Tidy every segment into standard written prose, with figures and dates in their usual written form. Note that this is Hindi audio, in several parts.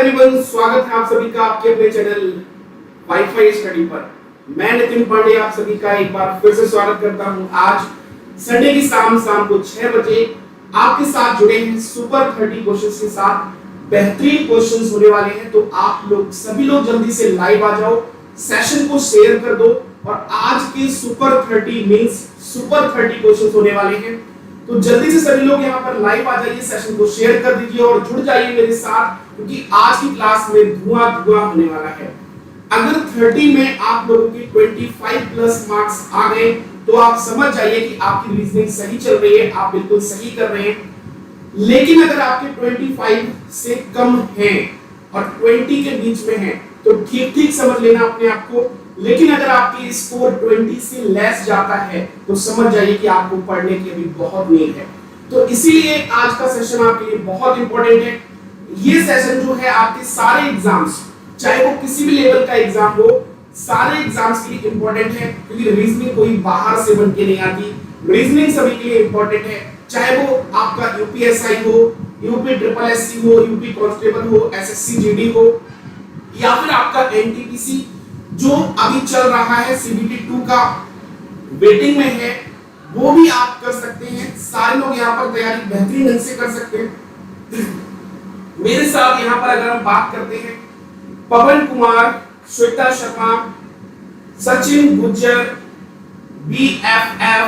एवरीवन, स्वागत है आप सभी का आपके अपने चैनल वाईफाई स्टडी पर। मैं नितिन पांडे आप सभी का एक बार फिर से स्वागत करता हूं। आज संडे की शाम को 6 बजे आपके साथ जुड़े हैं सुपर 30 क्वेश्चंस के साथ। बेहतरीन क्वेश्चंस होने वाले हैं, तो आप लोग सभी लोग जल्दी से लाइव आ जाओ, सेशन को शेयर कर दो। और आज के सुपर 30 मींस सुपर 30 क्वेश्चंस होने वाले हैं, तो जल्दी से सभी लोग यहाँ पर लाइव आ जाइए, सेशन को शेयर कर दीजिए और जुड़ जाइए मेरे साथ, क्योंकि आज की क्लास में धुआं होने वाला है। अगर 30 में आप लोगों के 25 प्लस मार्क्स आ गए तो आप समझ जाइए कि आपकी रीजनिंग सही चल रही है, आप बिल्कुल सही कर रहे हैं। लेकिन अगर आपके 25 से कम हैं और 20 के बीच में हैं तो ठीक ठीक समझ लेना अपने आप को। लेकिन अगर आपकी स्कोर 20 से लेस जाता है तो समझ जाइए कि आपको पढ़ने की अभी बहुत नीड है। तो इसीलिए आज का सेशन आपके लिए बहुत इंपॉर्टेंट है। ये सेशन जो है आपके सारे एग्जाम्स, चाहे वो किसी भी लेवल का एग्जाम हो, सारे एग्जाम्स के लिए इंपॉर्टेंट है, क्योंकि रीजनिंग कोई बाहर से बन के नहीं आती। रीजनिंग सभी के लिए इंपॉर्टेंट है, चाहे वो आपका यूपीएसआई हो, यूपी ट्रिपल एससी हो, यूपी कांस्टेबल हो, एसएससी जीडी हो, या फिर आपका एनटीपीसी जो अभी चल रहा है, सीबीटी 2 का वेटिंग में है, वो भी आप कर सकते हैं। सारे लोग यहाँ पर तैयारी बेहतरीन ढंग से कर सकते हैं। मेरे साथ यहाँ पर अगर हम बात करते हैं, पवन कुमार, श्वेता शर्मा, सचिन गुज्जर, बीएफएफ,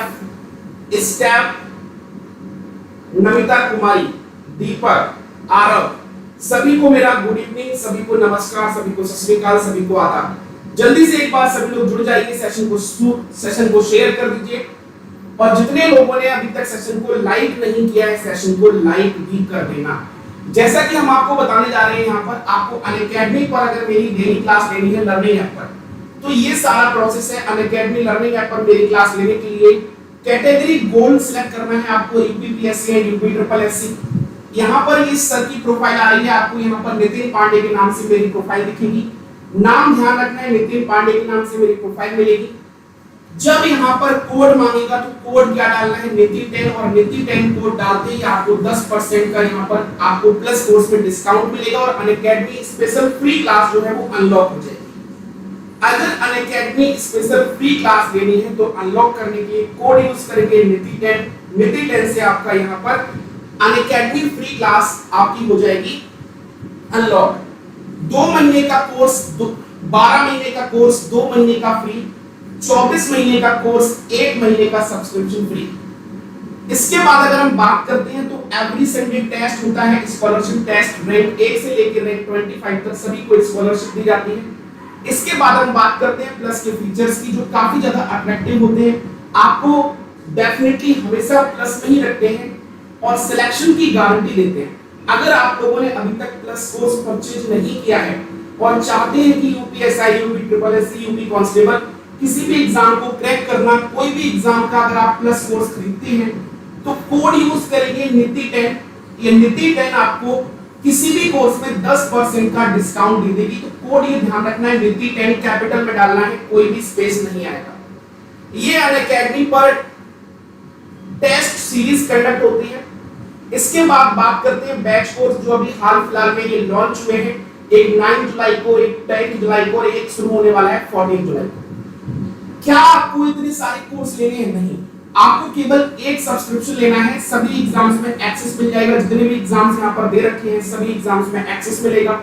स्टेप, नमिता कुमारी, दीपक, आरव, सभी को मेरा गुड इवनिंग, सभी को नमस्कार, सभी को सत श्री अकाल, सभी को आदाब। जल्दी से एक बार सभी लोग जुड़ जाइए, सेशन को शेयर कर दीजिए। और जितने लोगों ने अभी तक सेशन को लाइक नहीं किया है, सेशन को लाइक भी कर देना। जैसा कि हम आपको बताने जा रहे हैं, यहाँ पर आपको अनअकैडमी पर अगर मेरी डेली क्लास लेनी है लर्निंग ऐप पर, तो ये सारा प्रोसेस है। अनअकैडमी लर्निंग ऐप पर मेरी क्लास लेने के लिए कैटेगरी गोल्ड सिलेक्ट करना है आपको, UPPSC and UP triple SC. यहाँ पर ये सर की प्रोफाइल आ रही है, आपको यहाँ पर नितिन पांडे के नाम से मेरी प्रोफाइल दिखेगी। नाम ध्यान रखना है, नितिन पांडे के नाम से मेरी प्रोफाइल मिलेगी। जब यहाँ पर कोड मांगेगा तो कोड क्या डालना है, नितिन 10, और नितिन 10 कोड डालते ही आपको 10% का यहाँ पर आपको प्लस कोर्स में डिस्काउंट मिलेगा और अनअकैडमी स्पेशल फ्री क्लास जो है वो अनलॉक हो जाएगी। अगर अनअकैडमी स्पेशल फ्री क्लास लेनी है तो अनलॉक करने के लिए कोड यूज करेंगे नितिन 10। नितिन 10 से आपका यहाँ पर अनअकैडमी फ्री क्लास आपकी हो जाएगी अनलॉक। 2 महीने का कोर्स, 12 महीने का कोर्स 2 महीने का फ्री, 24 महीने का कोर्स 1 महीने का सब्सक्रिप्शन फ्री। इसके बाद अगर हम बात करते हैं तो एवरी संडे टेस्ट होता है, स्कॉलरशिप टेस्ट। रैंक 1 से लेकर रैंक 25 तक सभी को स्कॉलरशिप दी जाती है। इसके बाद हम बात करते हैं प्लस के फीचर्स की, जो काफी ज्यादा अट्रैक्टिव होते हैं, आपको डेफिनेटली हमेशा प्लस में ही रखते हैं और सिलेक्शन की गारंटी देते हैं। अगर आप लोगों ने अभी तक प्लस कोर्स परचेज नहीं किया है और चाहते हैं कि UPSI, UP triple SC, UP constable किसी भी एग्जाम को क्रैक करना, कोई भी एग्जाम का अगर आप प्लस कोर्स खरीदते हैं तो कोड यूज करेंगे निति 10। ये निति 10 आपको किसी भी कोर्स में 10% का डिस्काउंट दे देगी। तो कोड ये ध्यान रखना है, निति 10 कैपिटल में डालना है, कोई भी स्पेस नहीं आएगा। ये अनअकैडमी पर टेस्ट सीरीज कंडक्ट होती है। इसके बाद बात करते हैं बैच कोर्स, जो अभी हाल फिलहाल में ये लॉन्च हुए हैं। एक 9 जुलाई को, एक 10 जुलाई को और एक शुरू होने वाला है 14 जुलाई को। क्या आपको इतने सारे कोर्स लेने हैं? नहीं, आपको केवल एक सब्सक्रिप्शन लेना है। सभी एग्जाम्स में एक्सेस मिल जाएगा, जितने भी एग्जाम्स यहाँ पर दे रखे हैं सभी एग्जाम्स में एक्सेस मिलेगा।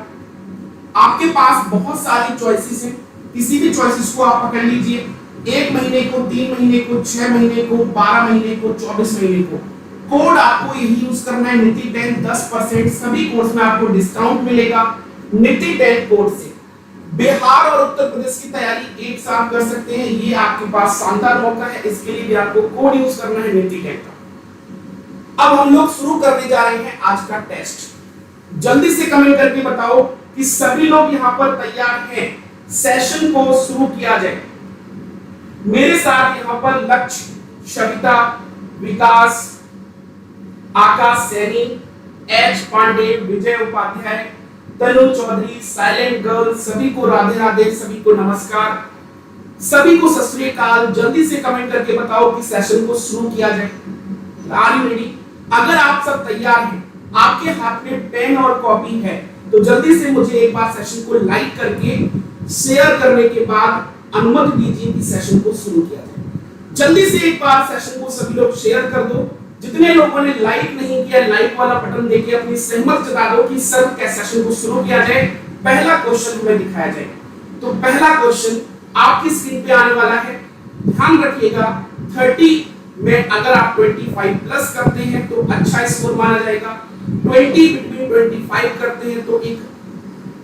आपके पास बहुत सारी चॉइसेस हैं, किसी भी चॉइसेस को आप पकड़ लीजिए। 1 महीने को, 3 महीने को, 6 महीने को, 12 महीने को, 24 महीने को। कोड आपको यही यूज करना है, निति 10, 10% सभी कोर्स में आपको डिस्काउंट मिलेगा निति 10 कोड से। बिहार और उत्तर प्रदेश की तैयारी एक साथ कर सकते हैं, ये आपके पास शानदार मौका है। इसके लिए भी आपको कोड यूज करना है निति 10 का। अब हम लोग शुरू करने जा रहे हैं आज का टेस्ट। जल्दी से कमेंट करके बताओ कि सभी लोग यहाँ पर तैयार हैं, सेशन को शुरू किया जाए। मेरे साथ यहाँ पर लक्ष्य, शविता, विकास, आकाश सैनी, एच पांडे, विजय उपाध्याय, तनु चौधरी, साइलेंट गर्ल, सभी को राधे राधे, सभी को नमस्कार, सभी को सत श्री अकाल। जल्दी से कमेंट करके बताओ कि सेशन को शुरू किया जाए। Are you ready? अगर आप सब तैयार हैं, आपके हाथ में पेन और कॉपी है, तो जल्दी से मुझे एक बार सेशन को लाइक करके शेयर करने के बाद अनुमति दीजिए कि सेशन को शुरू किया जाए। जल्दी से एक बार सेशन को सभी लोग शेयर कर दो। जितने लोगों ने लाइक नहीं किया, लाइक वाला बटन देके अपनी सहमत जता दो कि सर क्या सेशन को शुरू किया जाए, पहला क्वेश्चन हमें दिखाया जाए। तो पहला क्वेश्चन आपकी स्क्रीन पे आने वाला है। ध्यान रखिएगा 30 में अगर आप 25 प्लस करते हैं तो अच्छा स्कोर माना जाएगा, 20 बिटवीन 25 करते हैं तो एक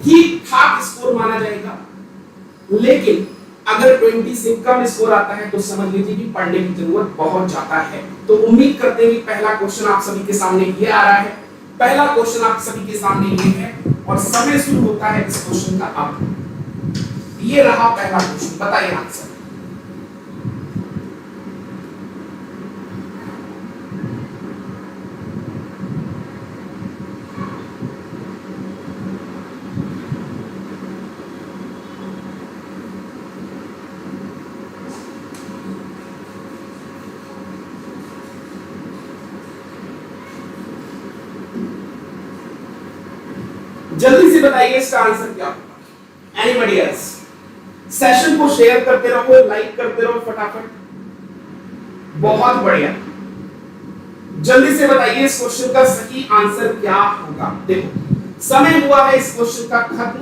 ठीक ठाक स्कोर माना जाएगा, लेकिन अगर 20 से कम स्कोर आता है तो समझ लीजिए कि पढ़ने की जरूरत बहुत ज्यादा है। तो उम्मीद करते हैं कि पहला क्वेश्चन आप सभी के सामने ये आ रहा है। पहला क्वेश्चन आप सभी के सामने ये है और समय शुरू होता है इस क्वेश्चन का अब। ये रहा पहला क्वेश्चन, बताइए आंसर। जल्दी से बताइए इसका आंसर क्या होगा। Anybody else? सेशन को शेयर करते रहो, लाइक करते रहो फटाफट। बहुत बढ़िया, जल्दी से बताइए इस क्वेश्चन का सही आंसर क्या होगा। देखो समय हुआ है इस क्वेश्चन का खत्म।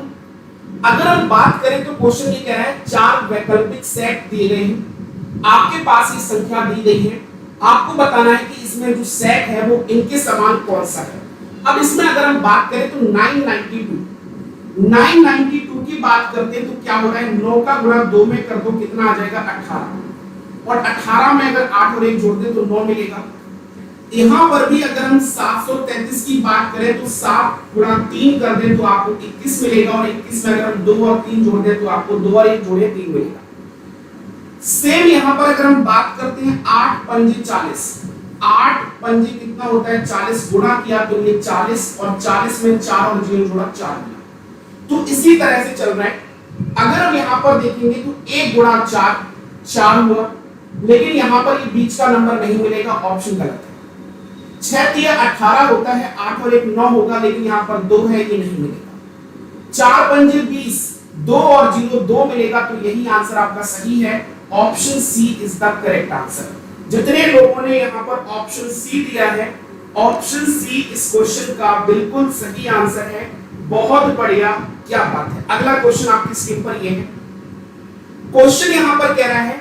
अगर हम बात करें तो क्वेश्चन ये कह रहा है 4 वैकल्पिक सेट दिए गए हैं, आपके पास ये संख्या दी गई है, आपको बताना है कि इसमें जो सेट है वो इनके समान कौन सा है। अब इसमें अगर हम बात करें तो 992 की बात करते हैं तो क्या हो रहा है, 9 का गुणा 2 में कर दो, कितना आ जाएगा 18, और 18 में अगर 8 और 1 जोड़ दें तो 9 मिलेगा। यहां पर भी अगर हम 733 की बात करें तो 7 गुणा 3 कर दें तो आपको 21 मिलेगा, और 21 में अगर हम 2 और 3 जोड़ दें तो आपको 2 और 1 जोड़े 3 मिलेगा। सेम यहां पर अगर हम बात करते हैं 8 पंजे 40, 8 पंजे कितना होता है 40, गुणा किया तो ये 40, और 40 में 4 और 0 जोड़ा 4 मिला। तो इसी तरह से चल रहा है। अगर हम यहां पर देखेंगे तो 1 गुणा 4 4 हुआ, लेकिन यहां पर ये बीच का नंबर नहीं मिलेगा, ऑप्शन गलत है। 6 तिया 18 होता है, 8 और 1 9 होगा, लेकिन यहां पर 2 है, ये नहीं मिलेगा। 4 पंजे 20, 2 और 0 2 मिलेगा, तो यही आंसर आपका सही है। Option C is the correct answer. जितने लोगों ने यहां पर ऑप्शन सी दिया है, ऑप्शन सी इस क्वेश्चन का बिल्कुल सही आंसर है। बहुत बढ़िया, क्या बात है। अगला क्वेश्चन आपकी स्क्रीन पर ये है। क्वेश्चन यहां पर कह रहा है,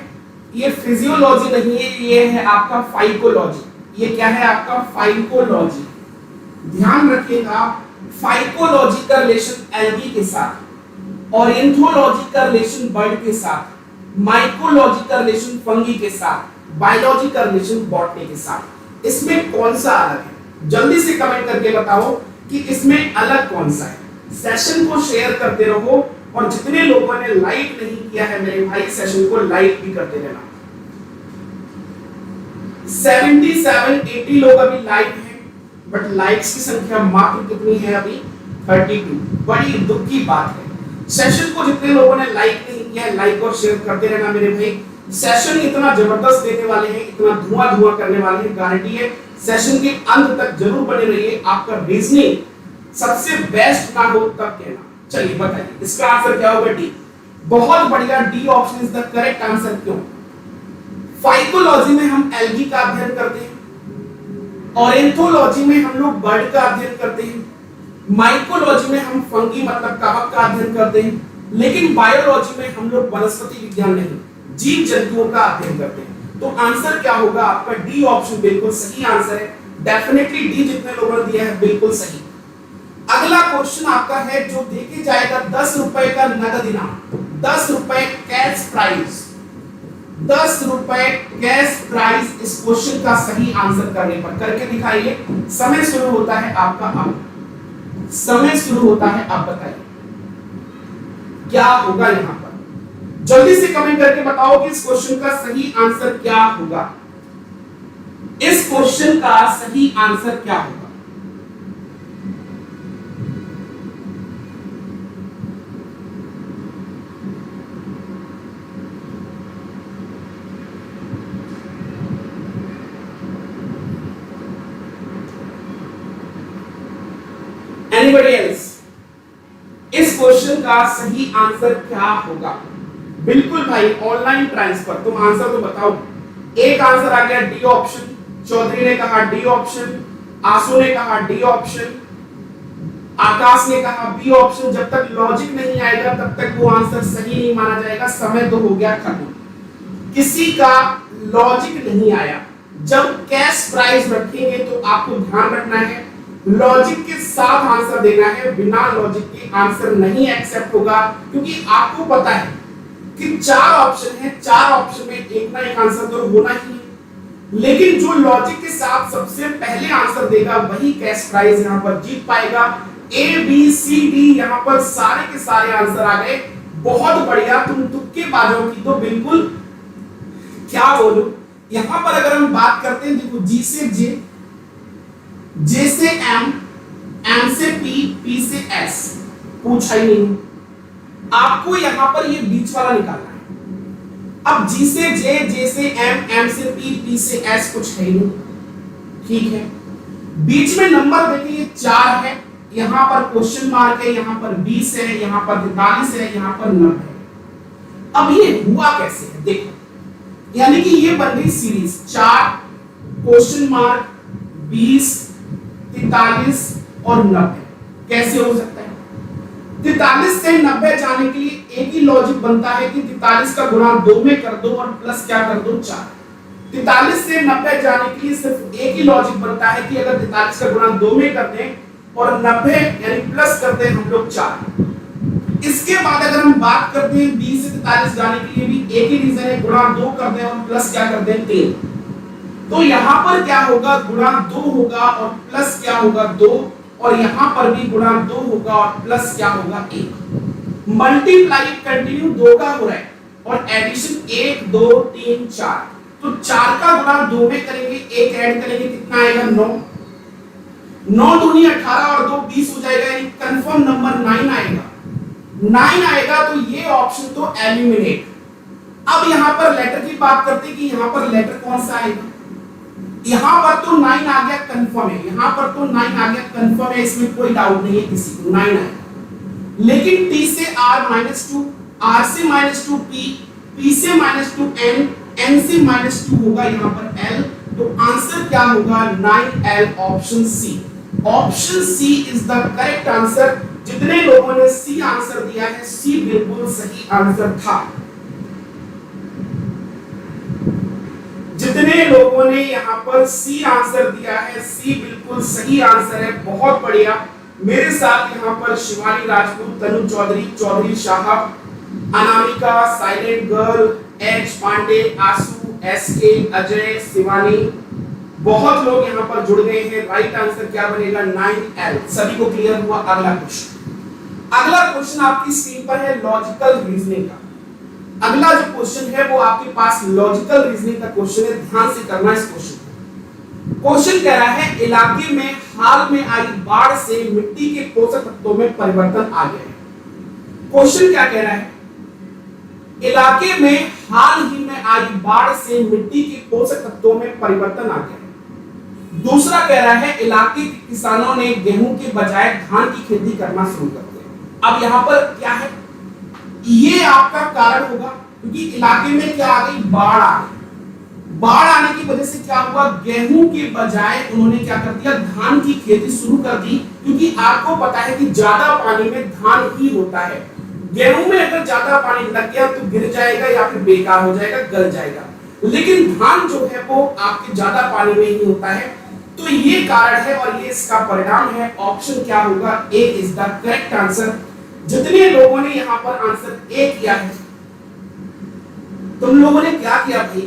ये फिजियोलॉजी नहीं है, ये है आपका फाइकोलॉजी। ये क्या है आपका फाइकोलॉजी। ध्यान रखिएगा, फाइकोलॉजी का रिलेशन एल्गी के साथ, ऑरेंथोलॉजी का रिलेशन बर्ड के साथ, माइकोलॉजी का रिलेशन फंगी के साथ, बायोलॉजी का रिलेशन बॉटनी के साथ। इसमें कौन सा अलग है? जल्दी से कमेंट करके बताओ कि इसमें अलग कौन सा है। सेशन को शेयर करते रहो, और जितने लोगों ने लाइक नहीं किया है मेरे भाई, सेशन को लाइक भी करते रहना। 77-80 लोग अभी लाइव हैं, बट लाइक्स की संख्या मात्र कितनी है अभी? 32। बड़ी दुख की बात है। सेशन को जितने लोगों ने लाइक नहीं किया है, लाइक और शेयर करते रहना मेरे भाई। सेशन इतना जबरदस्त देने वाले हैं, इतना धुआं करने वाले हैं, गारंटी है। सेशन के अंत तक जरूर बने रहिए। आपका रीजनिंग सबसे बेस्ट ना हो तब कहना। चलिए बताइए इसका आंसर क्या होगा? डी। बहुत बढ़िया, D option is the correct answer. क्यों? फाइकोलॉजी में हम एल्गी का अध्ययन करते हैं, ऑरेंथोलॉजी में हम लोग बर्ड का अध्ययन करते हैं, माइकोलॉजी में हम फंगी मतलब कवक का अध्ययन करते हैं, लेकिन बायोलॉजी में हम लोग वनस्पति विज्ञान नहीं, जीव जंतुओं का अध्ययन करते हैं। तो आंसर क्या होगा आपका? डी ऑप्शन बिल्कुल सही आंसर है। डेफिनेटली डी जितने लोगों ने दिया है बिल्कुल सही। अगला क्वेश्चन आपका है जो देके जाएगा 10 रुपए का नगद इनाम, 10 रुपए कैश प्राइज, 10 रुपए कैश प्राइज। इस क्वेश्चन का सही आंसर करने पर करके दिखाइए। समय शुरू होता है आपका अब, समय शुरू होता है, आप बताइए क्या होगा यहां पर। जल्दी से कमेंट करके बताओ कि इस क्वेश्चन का सही आंसर क्या होगा। इस क्वेश्चन का सही आंसर क्या होगा? Anybody else? क्वेश्चन का सही आंसर क्या होगा? बिल्कुल भाई, ऑनलाइन ट्रांसफर। तुम आंसर तो बताओ। एक आंसर आ गया डी ऑप्शन, चौधरी ने कहा डी ऑप्शन, आंसू ने कहा डी ऑप्शन, आकाश ने कहा बी ऑप्शन। जब तक लॉजिक नहीं आएगा तब तक वो आंसर सही नहीं माना जाएगा। समय तो हो गया खत्म। किसी का लॉजिक नहीं आया। जब कैश प्राइस रखेंगे तो आपको ध्यान रखना है लॉजिक के साथ आंसर देना है, बिना लॉजिक के आंसर नहीं एक्सेप्ट होगा। क्योंकि आपको पता है कि 4 ऑप्शन है, 4 ऑप्शन में एक ना एक आंसर तो होना ही है। लेकिन जो लॉजिक के साथ सबसे पहले आंसर देगा वही कैश प्राइस यहां पर जीत पाएगा। ए बी सी डी यहां पर सारे के सारे आंसर आ गए। बहुत बढ़िया, तुम तुक्के बाजों की तो बिल्कुल क्या बोलूं। यहां पर अगर हम बात करते हैं, देखो जी से जे, जे से एम, एम से पी, पी से एस पूछा ही नहीं। आपको यहां पर ये बीच वाला निकालना है। अब जी से जे, जे से एम, एम से पी, पी से एस कुछ है ही नहीं। ठीक है, बीच में नंबर देखिए ये 4 है, यहां पर क्वेश्चन मार्क है, यहां पर 20 है, यहां पर 43 है, यहां पर 90 है। अब ये हुआ कैसे है देखो, यानी कि ये बन गई सीरीज 4 क्वेश्चन मार्क 20 43 और 90। कैसे हो सकता है? 43 से 90 जाने के लिए एक ही लॉजिक बनता है कि 43 का गुणा 2 में कर दो और प्लस क्या कर दो 4। 43 से 90 जाने के लिए सिर्फ एक ही लॉजिक बनता है कि अगर 43 का गुणा 2 में कर दें और 90 यानी प्लस करते हैं हम लोग 4। इसके बाद अगर हम बात करते हैं 20 से 43 जाने के लिए भी एक ही रीजन है, गुणा 2 कर दें और प्लस क्या कर दें 3। तो यहां पर क्या होगा, गुणा 2 होगा और प्लस क्या होगा 2, और यहां पर भी गुणा 2 होगा और प्लस क्या होगा 1। मल्टीप्लाई कंटिन्यू 2 का हो रहा है और एडिशन 1 2 3 4। तो 4 का गुणा 2 में करेंगे, 1 ऐड करेंगे, कितना आएगा 9। 9 दूनी 18 और 2 20 हो जाएगा, यानी कंफर्म नंबर 9 आएगा। 9 आएगा तो ये ऑप्शन तो एलिमिनेट। अब यहां पर लेटर की बात करते हैं कि यहां पर लेटर कौन सा आएगा। यहां पर तो 9 आ गया कंफर्म है, यहां पर तो 9 आ गया कंफर्म है, इसमें कोई डाउट नहीं है किसी को, 9 आएगा। लेकिन t से r -2, r से -2 p, p से -2 n, n से -2 होगा यहां पर l। तो आंसर क्या होगा 9l, option C. Option C is the correct answer. जितने लोगों ने सी आंसर दिया है, सी बिल्कुल सही आंसर था। जितने लोगों ने यहाँ पर सी आंसर दिया है, सी बिल्कुल सही आंसर है। बहुत बढ़िया। मेरे साथ यहाँ पर शिवानी राजपूत, तनु चौधरी, चौधरी साहब, Anamika, silent girl, H Pandey, Asu, SK, Ajay, Shivani, बहुत लोग यहाँ पर जुड़ गए हैं। राइट आंसर क्या बनेगा 9L। सभी को क्लियर हुआ? अगला क्वेश्चन, अगला क्वेश्चन आपकी स्क्रीन पर है लॉजिकल रीजनिंग का। अगला जो क्वेश्चन है वो आपके पास लॉजिकल रीजनिंग का क्वेश्चन है। ध्यान से करना इस क्वेश्चन। क्वेश्चन कह रहा है इलाके में हाल में आई बाढ़ से मिट्टी के पोषक तत्वों में परिवर्तन आ गया है। क्वेश्चन क्या कह रहा है, इलाके में हाल ही में आई बाढ़ से मिट्टी के पोषक तत्वों में परिवर्तन आ गया है। दूसरा कह रहा है इलाके के किसानों ने गेहूं के बजाय धान की खेती करना शुरू कर दिया। अब यहाँ पर क्या है, ये आपका कारण होगा क्योंकि इलाके में क्या आ गई, बाढ़ आ गई। बाढ़ आने की वजह से क्या हुआ, गेहूं के बजाय उन्होंने क्या कर दिया, धान की खेती शुरू कर दी। क्योंकि आपको पता है कि ज्यादा पानी में धान ही होता है। गेहूं में अगर ज्यादा पानी लग गया तो गिर जाएगा या फिर बेकार हो जाएगा, गल जाएगा। लेकिन धान जो है वो आपके ज्यादा पानी में ही होता है। तो ये कारण है और ये इसका परिणाम है। ऑप्शन क्या होगा, ए इज द करेक्ट आंसर। जितने लोगों ने यहां पर आंसर ए किया है, तुम लोगों ने क्या किया भाई,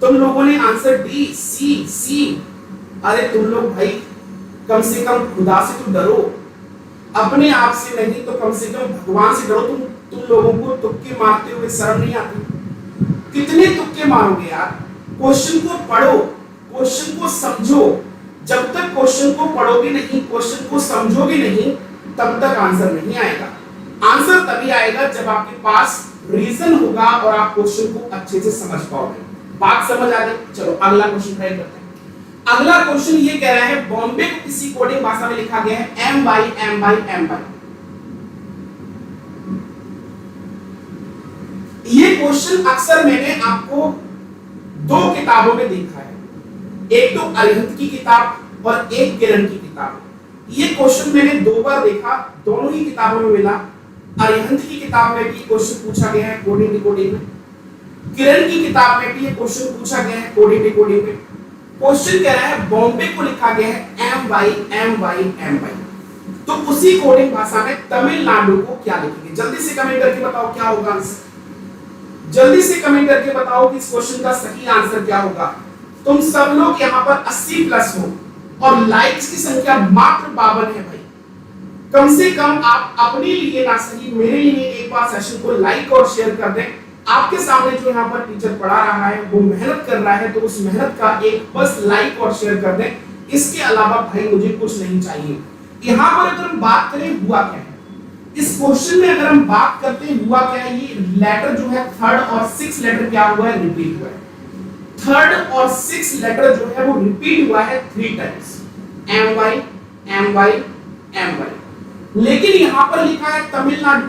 तुम लोगों ने आंसर डी, सी। अरे तुम लोग भाई कम से कम खुदा से तो डरो, अपने आप से नहीं तो कम से कम भगवान से डरो। तुम लोगों को तुक्के मारते हुए शर्म नहीं आती? कितने तुक्के मारोगे यार? क्वेश्चन को पढ़ो, क्वेश्चन को समझो। जब तक क्वेश्चन को पढ़ोगे नहीं, क्वेश्चन को समझोगे नहीं, तब तक आंसर नहीं आएगा। आंसर तभी आएगा जब आपके पास रीजन होगा और आप क्वेश्चन को अच्छे से समझ पाओगे। बात समझ आ गई? चलो अगला क्वेश्चन ट्राई करते हैं। अगला क्वेश्चन ये कह रहा है बॉम्बे को किसी कोडिंग भाषा में लिखा गया है m/m/m/। ये क्वेश्चन अक्सर मैंने आपको दो किताबों में देखा है, एक तो अरिहंत की किताब और एक किरण की किताब। ये क्वेश्चन मैंने दो बार देखा, दोनों ही किताबों में मिला। अरिहंत की किताब में भी क्वेश्चन पूछा गया है कोडिंग डिकोडिंग में, किरण की किताब में भी ये क्वेश्चन पूछा गया है कोडिंग डिकोडिंग में। क्वेश्चन कह रहा है बॉम्बे को लिखा गया है MY। तो उसी कोडिंग भाषा में तमिलनाडु को क्या लिखेंगे? जल्दी से कमेंट करके बताओ क्या होगा आंसर। जल्दी से कमेंट करके बताओ कि इस क्वेश्चन का सही आंसर क्या होगा। तुम सब लोग यहाँ पर 80 प्लस हो और लाइक्स की संख्या मात्र 52 है भाई। कम से कम आप अपने लिए ना सही मेरे लिए एक बार सेशन को लाइक और शेयर कर दें। आपके सामने जो यहाँ पर टीचर पढ़ा रहा है वो मेहनत कर रहा है, तो उस मेहनत का एक बस लाइक और शेयर कर दें। इसके अलावा भाई मुझे कुछ नहीं चाहिए। यहाँ पर अगर हम बात करें हुआ क्या है, इस क्वेश्चन में अगर हम बात करते हैं हुआ क्या है, ये लेटर जो है थर्ड और सिक्स लेटर क्या हुआ है, रिपीट हुआ है। थर्ड और सिक्स लेटर जो है वो रिपीट हुआ है 3 टाइम्स, MY। लेकिन यहाँ पर लिखा है तमिलनाडु,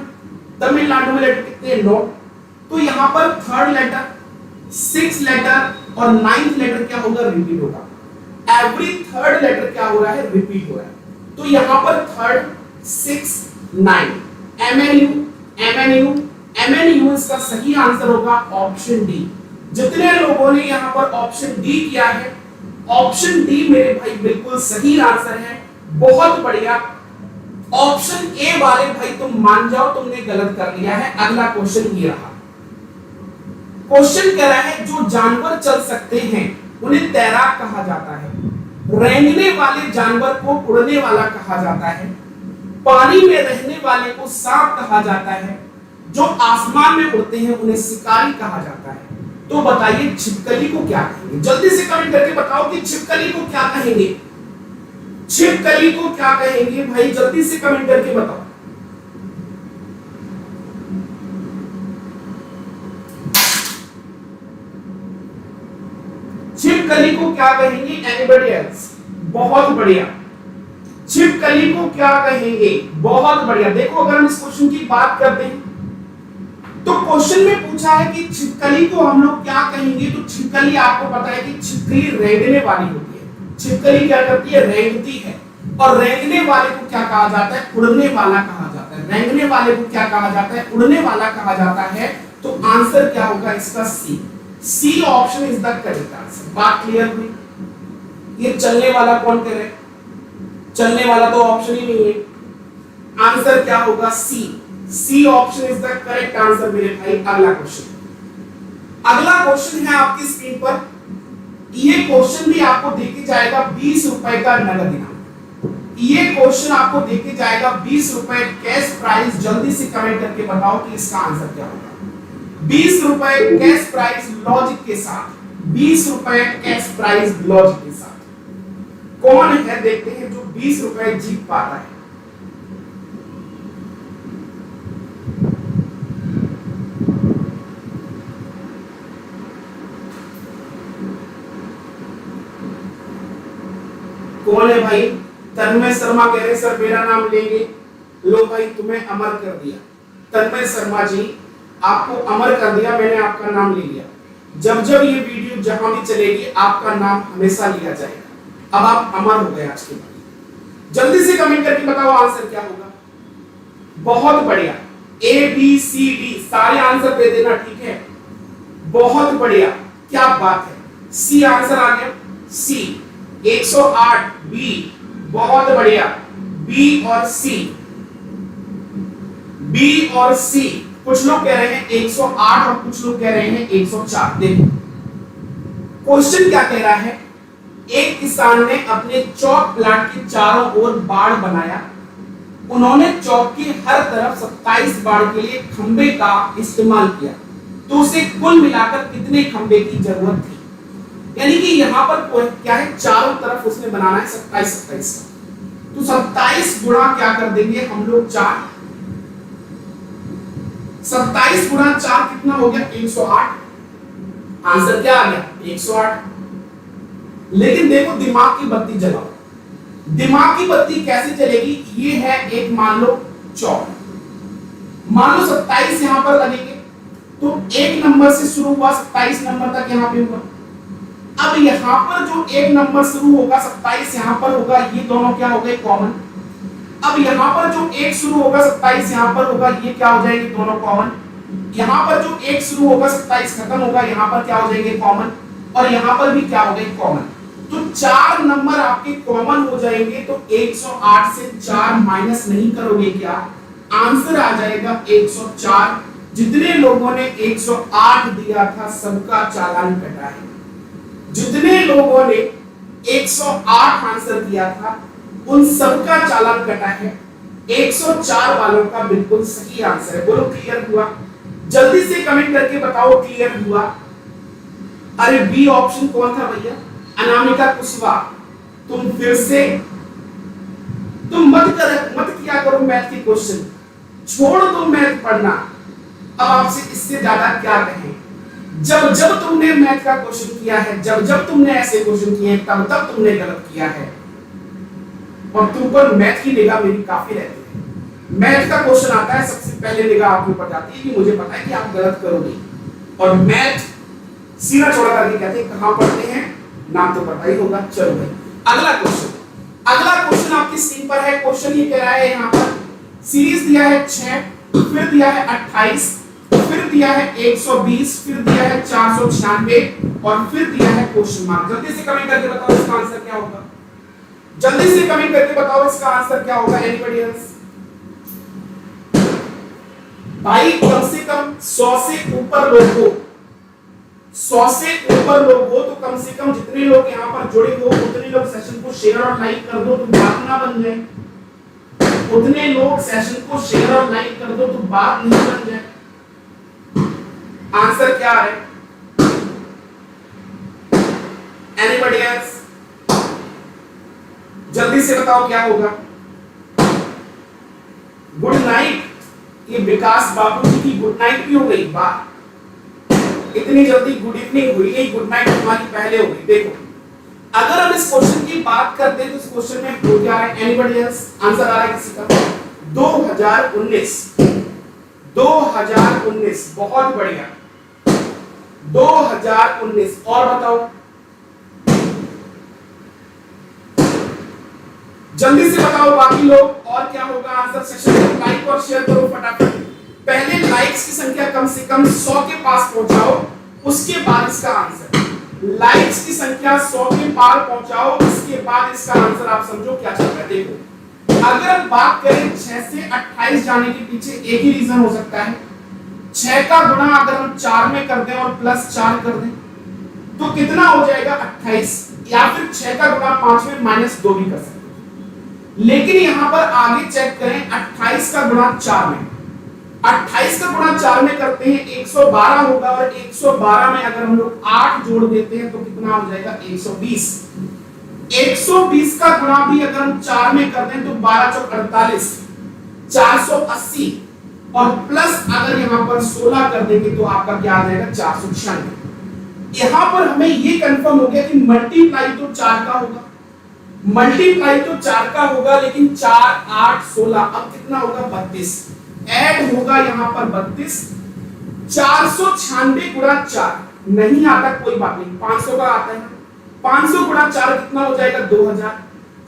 तमिलनाडु में लेटर कितने हैं? 9। तो यहाँ पर थर्ड लेटर, सिक्स लेटर और नाइन्थ लेटर क्या होगा, रिपीट होगा। एवरी थर्ड लेटर क्या हो रहा है, रिपीट हो रहा है। तो यहाँ पर थर्ड, सिक्स, 9, MNU इसका सही आंसर होगा ऑप्शन डी। जितने लोगों ने यहाँ पर ऑप्शन डी किया है, ऑप्शन डी मेरे भाई बिल्कुल सही आंसर है। बहुत बढ़िया। ऑप्शन ए वाले भाई तुम मान जाओ तुमने गलत कर लिया है। अगला क्वेश्चन ये रहा। क्वेश्चन कह रहा है जो जानवर चल सकते हैं उन्हें तैराक कहा जाता है, रेंगने वाले जानवर को उड़ने वाला कहा जाता है, पानी में रहने वाले को सांप कहा जाता है, जो आसमान में उड़ते हैं उन्हें शिकारी कहा जाता है। तो बताइए छिपकली को क्या कहेंगे? जल्दी से कमेंट करके बताओ कि छिपकली को क्या कहेंगे। छिपकली को क्या कहेंगे भाई? जल्दी से कमेंट करके बताओ। छिपकली को क्या कहेंगे? Anybody else? बहुत बढ़िया। छिपकली को क्या कहेंगे? बहुत बढ़िया। देखो अगर हम इस क्वेश्चन की बात करते हैं तो क्वेश्चन में पूछा है कि छिपकली को हम लोग क्या कहेंगे, तो छिपकली आपको पता है कि छिपकली रेंगने वाली होती है। छिपकली क्या करती है? रेंगती है। और रेंगने वाले को क्या कहा जाता है? उड़ने वाला कहा जाता है। रेंगने वाले को क्या कहा जाता है? उड़ने वाला कहा जाता है। तो आंसर क्या होगा इसका? C option is the correct answer. बात क्लियर हुई? ये चलने वाला कौन कह रहे? चलने वाला तो ऑप्शन ही नहीं है। आंसर क्या होगा? C option is the correct answer मेरे भाई। अगला क्वेश्चन है आपकी स्क्रीन पर। ये क्वेश्चन भी आपको देके जाएगा 20 रुपए का नगद इनाम। ये क्वेश्चन आपको देके जाएगा 20 रुपए कैश प्राइस। जल्दी से कमेंट करके बताओ कि इसका आंसर क्या होगा। 20 रुपए कैश प्राइस लॉजिक के साथ। 20 रुपए कैश प्राइस लॉजिक के साथ कौन है? देखते हैं जो 20 रुपए जीत पाता है। कौन है भाई? तन्मय शर्मा कह रहे सर मेरा नाम लेंगे। लो भाई तुम्हें अमर कर दिया। तन्मय शर्मा जी आपको अमर कर दिया, मैंने आपका नाम ले लिया। जब जब ये वीडियो जहां भी चलेगी आपका नाम हमेशा लिया जाएगा। अब आप अमर हो गए आज के बाद। जल्दी से कमेंट करके बताओ आंसर क्या होगा। बहुत बढ़िया। ABCD सारे आंसर दे देना, ठीक है? बहुत बढ़िया, क्या बात है। सी आंसर आ गया। सी 108 बी। बहुत बढ़िया। बी और सी। कुछ लोग कह रहे हैं 108 और कुछ लोग कह रहे हैं 104। देखो क्वेश्चन क्या कह रहा है। एक किसान ने अपने चौक प्लांट के चारों ओर बाड़ बनाया। उन्होंने चौक की हर तरफ 27 बाड़ के लिए खंबे का इस्तेमाल किया। तो उसे कुल मिलाकर कितने खंबे की जरूरत थी? यानी कि यहाँ पर क्या है, चारों तरफ उसने बनाना है 27 का। तो 27 गुणा क्या कर देंगे हम लोग 4। 27 गुणा 4 कितना हो गया? 108। आंसर क्या आ गया? 108। लेकिन देखो दिमाग की बत्ती जलाओ। दिमाग की बत्ती कैसे जलेगी? ये है एक मान लो चौक। मान लो 27 यहां पर लगेंगे तो 1 नंबर से शुरू हुआ 27 नंबर तक यहाँ पे हुआ। अब यहाँ पर जो 1 नंबर शुरू होगा 27 यहाँ पर होगा, ये दोनों क्या हो गए कॉमन। अब यहाँ पर जो 1 शुरू होगा 27 यहाँ पर होगा, ये क्या हो जाएंगे दोनों कॉमन। यहाँ पर जो 1 शुरू होगा 27 खत्म होगा, यहाँ पर क्या हो जाएंगे कॉमन, और यहाँ पर भी क्या हो गए कॉमन। तो 4 नंबर आपके कॉमन हो जाएंगे। तो 108 से 4 माइनस नहीं करोगे क्या, आंसर आ जाएगा 104। जितने लोगों ने 108 दिया था सबका चालान कटा है। जितने लोगों ने 108 आंसर दिया था उन सबका चालान कटा है। 104 वालों का बिल्कुल सही आंसर है। बोलो क्लियर हुआ? जल्दी से कमेंट करके बताओ क्लियर हुआ। अरे बी ऑप्शन कौन था भैया? अनामिका कुशवाहा। तुम फिर से तुम मत किया करो मैथ के क्वेश्चन, छोड़ दो मैथ पढ़ना। अब आपसे इससे ज्यादा क्या कहें। जब जब तुमने मैथ का क्वेश्चन किया है, जब जब तुमने ऐसे क्वेश्चन किए हैं, तब तब तुमने गलत किया है। और तुम पर मैथ की निगाह मेरी काफी रहती है। मैथ का क्वेश्चन आता है सबसे पहले निगाह आपके ऊपर जाती है कि मुझे पता है कि आप गलत करोगे। और मैथ सीना चौड़ा करके कहते हैं कहां पढ़ते हैं, नाम तो पता ही होगा। चलो भाई अगला क्वेश्चन आपकी स्क्रीन पर है। क्वेश्चन ये कह रहा है यहाँ पर सीरीज दिया है 6, फिर दिया है 28, फिर दिया है 120, फिर दिया है 496 और फिर दिया है क्वेश्चन मार्क। जल्दी से कमेंट करके बताओ इसका आंसर क्या होगा। जल्दी से कमेंट करके बताओ इसका आंसर क्या होगा। Anybody else? भाई कम से कम 100 से ऊपर लोग हो, 100 से ऊपर लोग हो तो कम से कम जितने लोग यहाँ पर जुड़े हो उतने लोग सेशन को शेयर और लाइक कर दो तो बात ना बन जाए। उतने लोग सेशन को शेयर और लाइक कर दो तो बात नहीं बन जाए। आंसर क्या है? Anybody else? जल्दी से बताओ क्या होगा। Good night. ये विकास बाबू जी की गुड नाइट भी हो गई। बात इतनी जल्दी गुड इवनिंग हुई नहीं, गुड नाइट तुम्हारी पहले हो गई। देखो अगर हम इस क्वेश्चन की बात करते हैं तो इस क्वेश्चन में हो क्या है। Anybody else? आंसर आ रहा है किसी का? 2019 बहुत बढ़िया। 2019 और बताओ जल्दी से बताओ बाकी लोग और क्या होगा आंसर। सेशन को लाइक और शेयर करो फटाफट। पहले लाइक्स की संख्या कम से कम 100 के पास पहुंचाओ, उसके बाद इसका आंसर। लाइक्स की संख्या 100 के पार पहुंचाओ, इसके बाद इसका आंसर आप समझो क्या चल रहा है। देखो अगर हम बात करें 6 से 28 जाने के पीछे एक ही रीजन हो सकता है। 6 का गुणा अगर हम 4 में कर दें और प्लस 4 कर दें तो कितना हो जाएगा 28, या फिर 6 का गुणा 5 में माइनस 2 भी कर सकते हैं। लेकिन यहां पर आगे चेक करें 28 का गुणा 4 में, 28 का गुणा 4 में करते हैं 112 होगा और 112 में अगर हम लोग 8 जोड़ देते हैं तो कितना हो जाएगा 120। 120 का गुणा भी अगर हम 4 में कर दें तो 12 चौक 48, 480 और प्लस अगर यहां पर 16 कर देंगे तो आपका क्या आ जाएगा 496। यहां पर हमें ये कंफर्म हो गया कि मल्टीप्लाई तो 4 का होगा, मल्टीप्लाई तो 4 का होगा, लेकिन 4 8 16 अब कितना होगा 32। ऐड होगा यहां पर 32। 496 गुणा 4 नहीं आता कोई बात नहीं, 500 का आता है। 500 गुणा 4 कितना हो जाएगा 2000।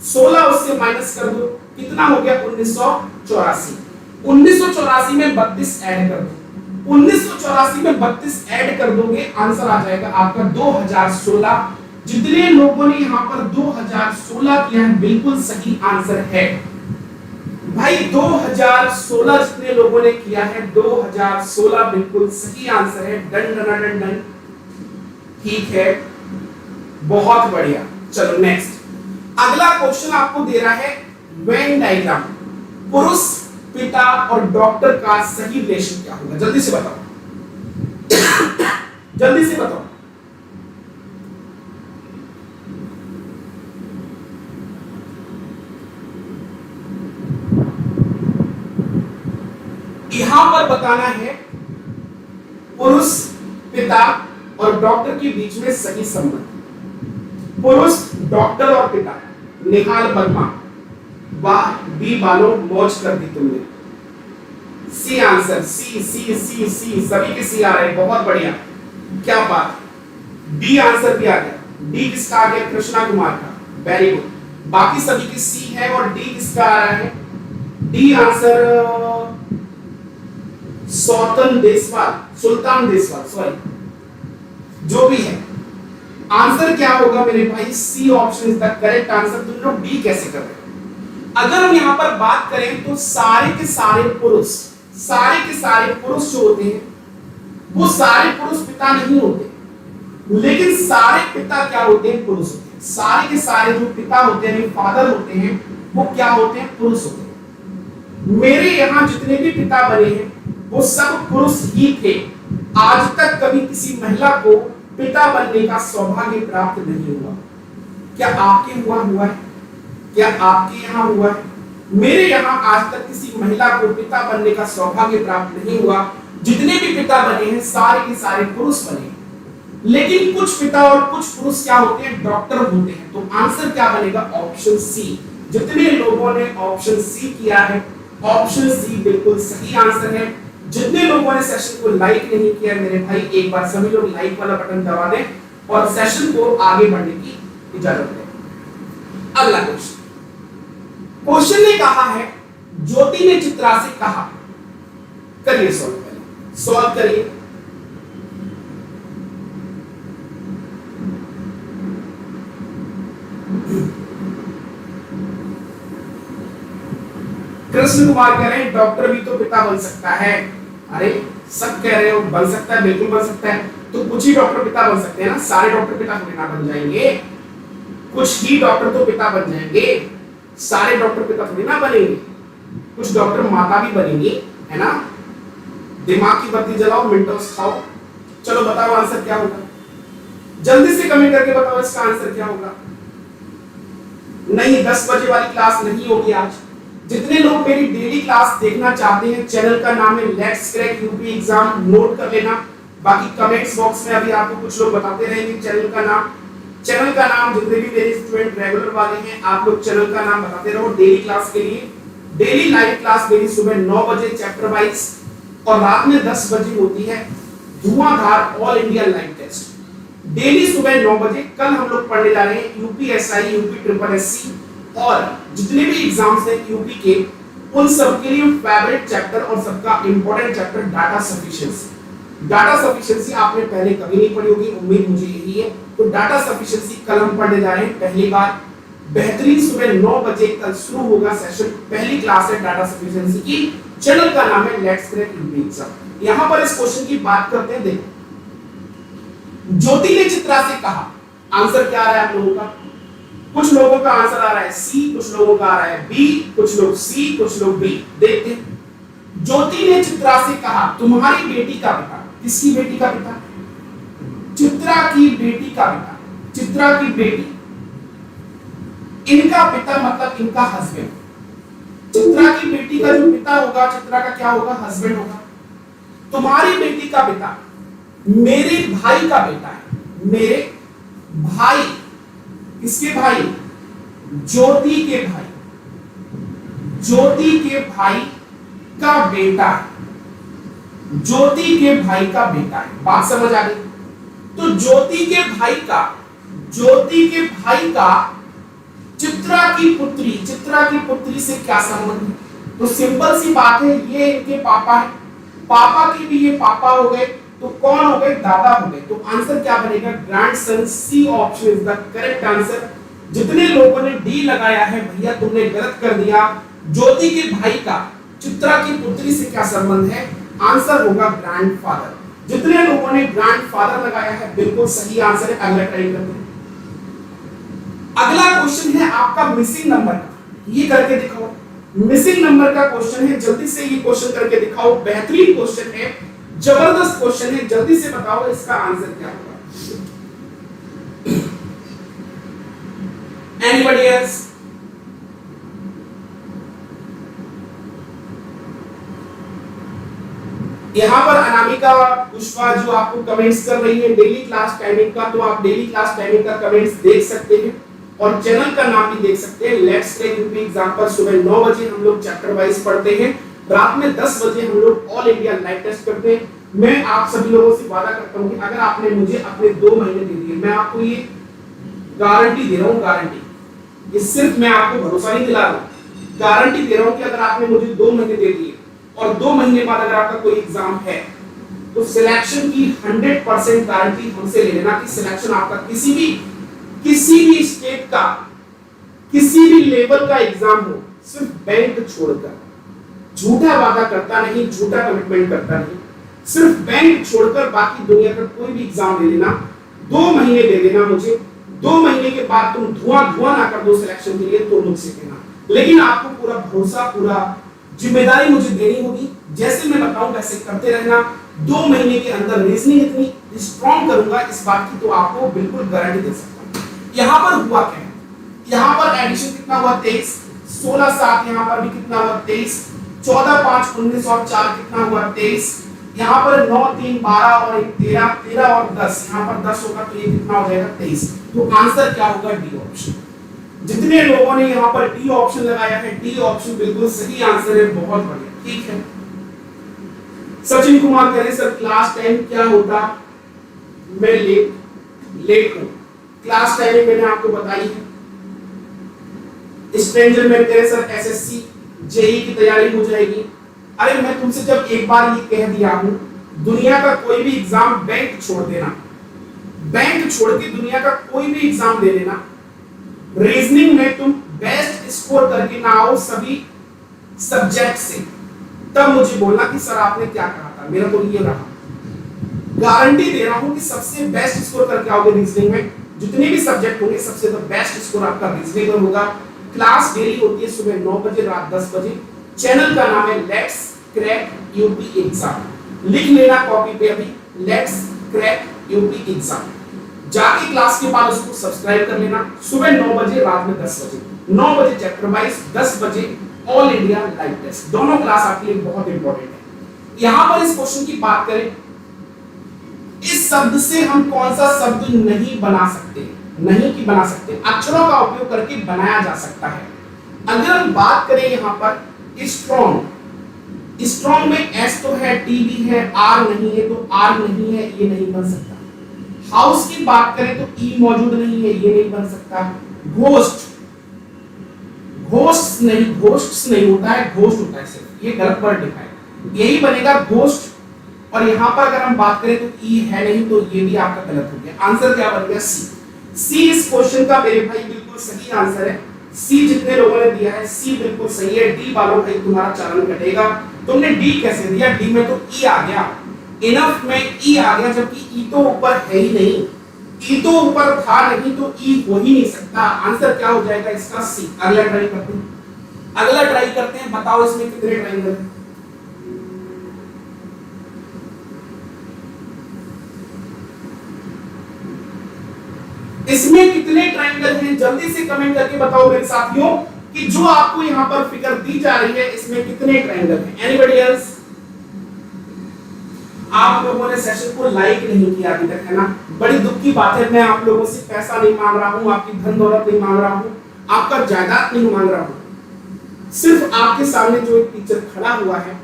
16 उससे माइनस कर दो कितना हो गया 1984। 1984 में 32 ऐड कर दो, 1984 में 32 ऐड कर दोगे आंसर आ जाएगा आपका 2016। जितने लोगों ने यहाँ पर 2016 किया है बिल्कुल सही आंसर है भाई। 2016 जितने लोगों ने किया है 2016 बिल्कुल सही आंसर है। डन डन डन डन, ठीक है, बहुत बढ़िया। चलो नेक्स्ट अगला क्वेश्चन आपको दे रहा है वेन डायग्राम। पुरुष पिता और डॉक्टर का सही रिलेशन क्या होगा, जल्दी से बताओ जल्दी से बताओ। यहां पर बताना है पुरुष पिता और डॉक्टर के बीच में सही संबंध। पुरुष डॉक्टर और पिता, निहाल वर्मा, वाह बी बालो मौज कर दी तुमने। सी आंसर, सी सी सी सी, सभी के सी आ रहे हैं, बहुत बढ़िया, क्या बात है। डी आंसर भी आ गया। डी किसका आ गया? कृष्णा कुमार का, वेरी गुड। बाकी सभी के सी है और डी किसका आ रहा है? D answer Sultan Deswal, sorry, जो भी है आंसर क्या होगा मेरे भाई? C option is the correct answer. तुम लोग डी कैसे कर रहे हो? अगर हम यहां पर बात करें तो सारे के सारे पुरुष जो होते हैं वो सारे पुरुष पिता नहीं होते, लेकिन सारे पिता क्या होते हैं? पुरुष होते हैं। सारे के सारे जो पिता होते हैं, फादर होते हैं, वो क्या होते हैं? पुरुष होते हैं। मेरे यहाँ जितने भी पिता बने हैं वो सब पुरुष ही थे। आज तक कभी किसी महिला को पिता बनने का सौभाग्य प्राप्त नहीं हुआ। क्या आपके हुआ है? क्या आपके यहाँ हुआ है? मेरे यहाँ आज तक किसी महिला को पिता बनने का सौभाग्य प्राप्त नहीं हुआ। जितने भी पिता बने हैं सारे के सारे पुरुष बने हैं, लेकिन कुछ पिता और कुछ पुरुष क्या होते हैं? डॉक्टर होते हैं। तो आंसर क्या बनेगा? Option C. जितने लोगों ने ऑप्शन सी किया है, ऑप्शन सी बिल्कुल सही आंसर है। जितने लोगों ने सेशन को लाइक नहीं किया मेरे भाई, एक बार सभी लोग लाइक वाला बटन दबा दें और सेशन को आगे बढ़ने की इजाजत दें। अगला क्वेश्चन ने कहा है, ज्योति ने चित्रा से कहा, करिए सॉल्व करिए। कृष्ण कुमार कह रहे हैं डॉक्टर भी तो पिता बन सकता है। अरे सब कह रहे हो बन सकता है, बिल्कुल बन सकता है। तो कुछ ही डॉक्टर पिता बन सकते हैं ना, सारे डॉक्टर पिता थोड़ी ना बन जाएंगे। कुछ ही डॉक्टर तो पिता बन जाएंगे, सारे डॉक्टर पिता थोड़ी ना बनेंगे। कुछ डॉक्टर माता भी बनेंगी, है ना। दिमाग की बत्ती जलाओ, मिंटोस खाओ। चलो बताओ आंसर क्या होगा, जल्दी से कमेंट करके बताओ इसका आंसर क्या होगा। नहीं, 10 बजे वाली क्लास नहीं होगी आज। जितने लोग मेरी डेली क्लास देखना चाहते हैं, चैनल का नाम है let's crack UP exam, note कर लेना। बाकी कमेंट्स बॉक्स में अभी आपको कुछ लोग बताते रहेंगे चैनल का नाम। चैनल का नाम जितने भी मेरे स्टूडेंट रेगुलर वाले हैं, आप लोग चैनल का नाम बताते रहो डेली क्लास के लिए। डेली लाइव क्लास मेरी सुबह 9 बजे चैप्टर वाइज और रात में 10 बजे होती है धुआंधार all India live test. Daily सुबह 9 बजे। कल हम लोग पढ़ने जा रहे हैं यूपीएसआई, यूपी ट्रिपल एससी और जितने भी एग्जाम्स हैं यूपी के, उन सब के लिए फेवरेट चैप्टर और सबका important chapter data sufficiency. Data sufficiency आपने पहले कभी नहीं पढ़ी होगी, उम्मीद मुझे यही है। तो डाटा सफिशिएंसी कल हम पढ़ने जा रहे हैं पहली बार। बेहतरीन सुबह 9 बजे कल शुरू होगा सेशन, पहली क्लास है डाटा सफिशिएंसी की। चैनल का नाम है लेट्स क्रैक यूपी एग्जाम। यहां पर इस क्वेश्चन की बात करते हैं। देखो, ज्योति ने चित्रा से कहा, आंसर क्या आ रहा है आप लोगों का? कुछ लोगों का आंसर आ रहा है सी, कुछ लोगों का आ रहा है बी, कुछ लोग सी, कुछ लोग बी। देखते हैं। ज्योति ने चित्रा से कहा, तुम्हारी बेटी का पिता। किसकी बेटी का पिता? चित्रा की बेटी का पिता। चित्रा की बेटी, इनका पिता मतलब इनका हस्बैंड। चित्रा की बेटी का जो पिता होगा, चित्रा का क्या होगा? हस्बैंड होगा। तुम्हारी बेटी का पिता मेरे भाई का बेटा है। मेरे भाई, किसके भाई? ज्योति के भाई। ज्योति के भाई का बेटा है। ज्योति के भाई का बेटा है। बात समझ आ गई? तो ज्योति के भाई का चित्रा की पुत्री से क्या संबंध है? तो सिंपल सी बात है, ये इनके पापा है, पापा के भी ये पापा हो गए, तो कौन हो गए? दादा हो गए। तो आंसर क्या बनेगा? Grandson. C option is the correct answer. जितने लोगों ने डी लगाया है भैया तुमने गलत कर दिया। ज्योति के भाई का चित्रा की पुत्री से क्या संबंध है? आंसर होगा ग्रैंडफादर। जितने लोगों ने ग्रैंडफादर लगाया है बिल्कुल सही आंसर है। अगला ट्राई करते हैं। अगला क्वेश्चन है आपका मिसिंग नंबर का, ये करके दिखाओ। मिसिंग नंबर का क्वेश्चन है, जल्दी से ये क्वेश्चन करके दिखाओ। बेहतरीन क्वेश्चन है, जबरदस्त क्वेश्चन है, जल्दी से बताओ इसका आंसर क्या होगा। Anybody else? यहाँ पर अनामिका पुष्पा जो आपको कमेंट्स कर रही है डेली क्लास टाइमिंग का, तो आप डेली क्लास टाइमिंग का कमेंट्स देख सकते हैं और चैनल का नाम भी देख सकते हैं लेट्स क्रैक यूपी एग्जाम पर। सुबह 9 बजे हम लोग चैप्टर वाइज पढ़ते हैं रात में 10 बजे हम लोग ऑल इंडिया लाइव टेस्ट करते हैं। मैं आप सभी लोगों से वादा करता हूं कि अगर आपने मुझे अपने 2 महीने दे दिए, मैं आपको ये गारंटी दे रहा हूं, गारंटी, ये सिर्फ मैं आपको भरोसा नहीं दिला रहा हूं, गारंटी दे रहा हूं कि अगर आपने मुझे 2 महीने दे दिए और 2 महीने बाद अगर आपका कोई एग्जाम है तो सिलेक्शन की 100% गारंटी हमसे ले लेना कि सिलेक्शन आपका किसी भी स्टेट का किसी भी लेवल का एग्जाम हो, सिर्फ बैंक छोड़कर। झूठा वादा करता नहीं, झूठा कमिटमेंट करता नहीं, सिर्फ बैंक छोड़कर बाकी दुनिया का कोई भी एग्जाम दे देना, 2 महीने दे देना मुझे, 2 महीने के बाद तुम धुआं ना कर दो सिलेक्शन के लिए तो मुझसे कहना। लेकिन आपको पूरा भरोसा, पूरा जिम्मेदारी मुझे देनी होगी, जैसे मैं बताऊं वैसे करते रहना। 2 महीने के अंदर रीजनिंग इतनी स्ट्रॉन्ग करूंगा इस बात की तो आपको बिल्कुल गारंटी दे सकता हूं। यहां पर हुआ क्या है, यहां पर एडिशन कितना हुआ 23, 16 7 यहां पर भी कितना हुआ 23, 14 5 19 और 4 कितना हुआ 23, यहां पर 9 3 12 और 1 13, 13 और 10 यहां पर 10 होगा तो ये कितना हो जाएगा 23। तो आंसर क्या होगा डी ऑप्शन। जितने लोगों ने यहां पर डी ऑप्शन लगाया है, डी ऑप्शन बिल्कुल सही आंसर है, बहुत बढ़िया, ठीक है। सचिन कुमार कह रहे सर क्लास टाइम क्या होता, मैं लेट हूं, क्लास टाइमिंग मैंने आपको बताई है। स्ट्रेंजर में कह रहे सर एसएससी जेई की तैयारी हो जाएगी। अरे मैं तुमसे जब एक बार ये कह दिया हूं, दुनिया का कोई भी एग्जाम बैंक छोड़ देना, बैंक छोड़ के दुनिया का कोई भी एग्जाम दे लेना, रीजनिंग में तुम बेस्ट स्कोर करके ना आओ सभी सब्जेक्ट से, तब मुझे बोलना कि सर आपने क्या कहा था, मेरा तो ये रहा। गारंटी दे रहा हूं कि सबसे बेस्ट स्कोर करके आओगे रीजनिंग में, जितने भी सब्जेक्ट होंगे सबसे तो बेस्ट स्कोर आपका रीजनिंग में होगा। क्लास डेली होती है सुबह 9 बजे रात 10 बजे। चैनल का नाम है लेट्स क्रैक यूपी एग्जाम, लिख लेना कॉपी पे अभी, लेट्स क्रैक यूपी एग्जाम। जाके क्लास के बाद उसको सब्सक्राइब कर लेना। सुबह 9 बजे रात में 10 बजे, 9 बजे चैप्टर वाइज, 10 बजे ऑल इंडिया लाइव टेस्ट, दोनों क्लास आपके लिए बहुत इंपॉर्टेंट है। यहां पर इस क्वेश्चन की बात करें, इस शब्द से हम कौन सा शब्द नहीं बना सकते, नहीं की बना सकते, अक्षरों का उपयोग करके बनाया जा सकता है। अगर हम बात करें यहां पर स्ट्रॉन्ग, स्ट्रॉन्ग में एस तो है, टी भी है, आर नहीं है तो आर नहीं है, ये नहीं बन सकता। हाउस की बात करें तो ई मौजूद नहीं है, ये नहीं बन सकता। घोस्ट, घोस्ट नहीं होता है, घोस्ट होता है सिर्फ, ये गलत वर्ड लिखा है, यही बनेगा घोस्ट। और यहां पर अगर हम बात करें तो ई है नहीं तो ये भी आपका गलत हो गया। आंसर क्या बन गया सी। सी इस क्वेश्चन का मेरे भाई बिल्कुल सही आंसर है। सी जितने लोगों ने दिया है सी बिल्कुल सही है। डी वालों भाई तुम्हारा चालान कटेगा। तुमने डी कैसे दिया, डी में तो ई आ गया, इनफ में ई आ गया, जबकि ई तो ऊपर है ही नहीं, ई तो ऊपर था नहीं तो ई हो ही नहीं सकता। आंसर क्या हो जाएगा इसका सी। अगला ट्राई करते हैं, अगला ट्राई करते हैं, बताओ इसमें कितने ट्रायंगल हैं। इसमें कितने ट्रायंगल हैं, जल्दी से कमेंट करके बताओ मेरे साथियों कि जो आपको यहां पर फिगर दी जा रही है इसमें कितने ट्रायंगल हैं। Anybody else? आप लोगों ने सेशन को लाइक नहीं किया अभी तक, है ना, बड़ी दुख की बात है। मैं आप लोगों से पैसा नहीं मांग रहा हूं, आपकी धन दौलत नहीं मांग रहा हूं, आपका जायदाद नहीं मांग रहा हूं, सिर्फ आपके सामने जो एक टीचर खड़ा हुआ है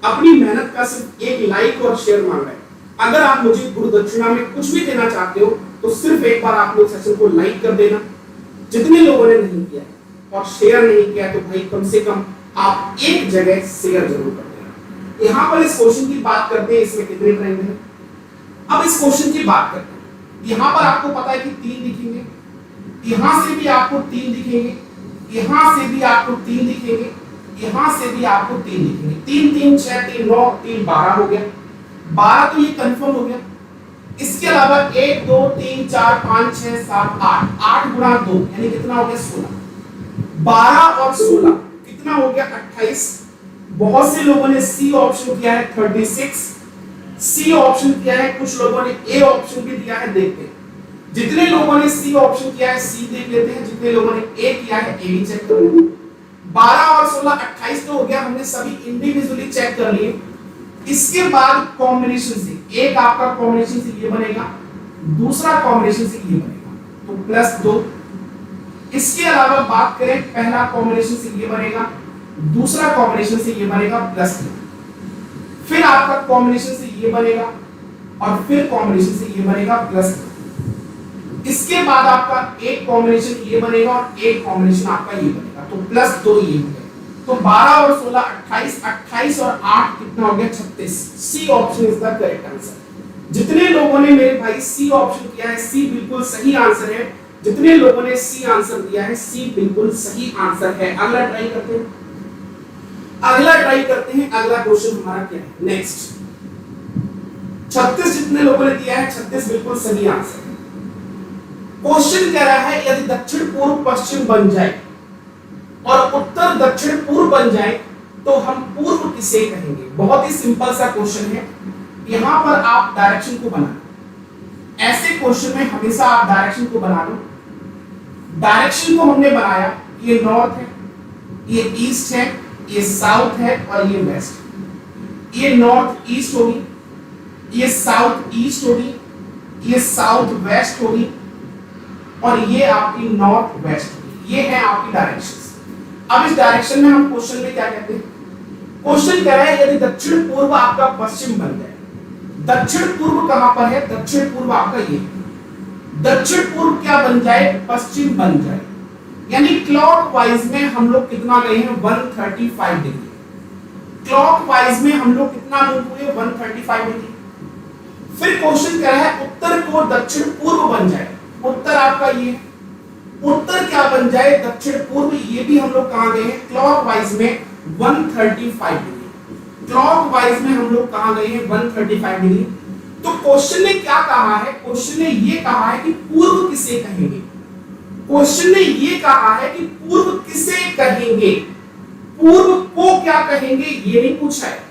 अपनी मेहनत का सिर्फ एक लाइक और शेयर मांग रहा है। अगर आप मुझे गुरु दक्षिणा में कुछ भी देना चाहते हो तो सिर्फ एक बार आप लोग सेशन को लाइक कर देना, जितने लोगों ने नहीं किया और शेयर नहीं किया तो भाई कम से कम आप एक जगह शेयर जरूर कर देना। यहां पर इस क्वेश्चन की बात करते हैं, इसमें कितने ट्रायंगल हैं। अब इस क्वेश्चन की बात करते हैं, यहां पर आपको पता है कि 3 दिखेंगे, यहां से भी आपको 3 दिखेंगे, यहां से भी आपको 3 दिखेंगे, यहां से भी आपको 3 दिखेंगे। 3 3 6 3 9 3 12 हो गया, 12 तो ये कंफर्म हो गया। इसके अलावा 1 2 3 4 5 6 7 8, 8 गुणा 2 यानी कितना हो गया 16, 12 और 16 कितना हो गया 28। बहुत से लोगों ने सी ऑप्शन किया है 36, सी ऑप्शन किया है, कुछ लोगों ने ए ऑप्शन भी दिया है। देखते हैं जितने लोगों ने सी ऑप्शन किया है सी देख लेते हैं, जितने लोगों ने ए किया है ए भी चेक कर लेते हैं। 12 और 16 28 तो हो गया, हमने सभी इंडिविजुअली चेक कर लिए। इसके बाद कॉम्बिनेशन से, एक आपका कॉम्बिनेशन से ये बनेगा, दूसरा कॉम्बिनेशन से ये बनेगा तो +2। इसके अलावा बात करें पहला कॉम्बिनेशन से ये बनेगा, दूसरा कॉम्बिनेशन से ये बनेगा +3, फिर आपका कॉम्बिनेशन से ये बनेगा और फिर कॉम्बिनेशन से ये बनेगा +2। इसके बाद आपका एक कॉम्बिनेशन ये बनेगा और एक कॉम्बिनेशन आपका ये बनेगा, तो +2 ये हो गया। तो 12 और 16 28, 28 और 8 कितना हो गया 36। C option is the correct answer. जितने लोगों ने मेरे भाई सी ऑप्शन किया है, सी बिल्कुल सही आंसर है। जितने लोगों ने सी आंसर दिया है, सी बिल्कुल सही आंसर है। अगला ट्राई करते हैं, अगला क्वेश्चन हमारा क्या है नेक्स्ट। 36 जितने लोगों ने दिया है, 36 बिल्कुल सही आंसर है। क्वेश्चन कह रहा है यदि दक्षिण पूर्व पश्चिम बन जाए और उत्तर दक्षिण पूर्व बन जाए तो हम पूर्व किसे कहेंगे। बहुत ही सिंपल सा क्वेश्चन है। यहां पर आप डायरेक्शन को बना लो। ऐसे क्वेश्चन में हमेशा आप डायरेक्शन को बना लो। डायरेक्शन को हमने बनाया, ये नॉर्थ है, ये ईस्ट है, ये साउथ है और ये वेस्ट। ये नॉर्थ ईस्ट होगी, ये साउथ ईस्ट होगी, ये साउथ वेस्ट होगी और ये आपकी नॉर्थ वेस्ट होगी। ये है आपकी डायरेक्शन। अब इस डायरेक्शन में हम क्वेश्चन में क्या कहते हैं, क्वेश्चन कह रहा है यदि दक्षिण पूर्व आपका पश्चिम बन जाए। दक्षिण पूर्व कहां पर है, दक्षिण पूर्व आपका ये, दक्षिण पूर्व क्या बन जाए, पश्चिम बन जाए। यानी क्लॉकवाइज में हम लोग कितना गए हैं 135 डिग्री। क्लॉकवाइज में हम लोग कितना मूव हुए 135 डिग्री। फिर क्वेश्चन कह रहा है उत्तर को दक्षिण पूर्व बन जाए। उत्तर आपका ये, उत्तर क्या बन जाए दक्षिण पूर्व। ये भी हम लोग कहां गए हैं क्लॉकवाइज में 135 डिग्री। क्लॉकवाइज में हम लोग कहां गए हैं 135 डिग्री। तो क्वेश्चन ने क्या कहा है, क्वेश्चन ने ये कहा है कि पूर्व किसे कहेंगे। क्वेश्चन ने ये कहा है कि पूर्व किसे कहेंगे, पूर्व को क्या कहेंगे ये नहीं पूछा है।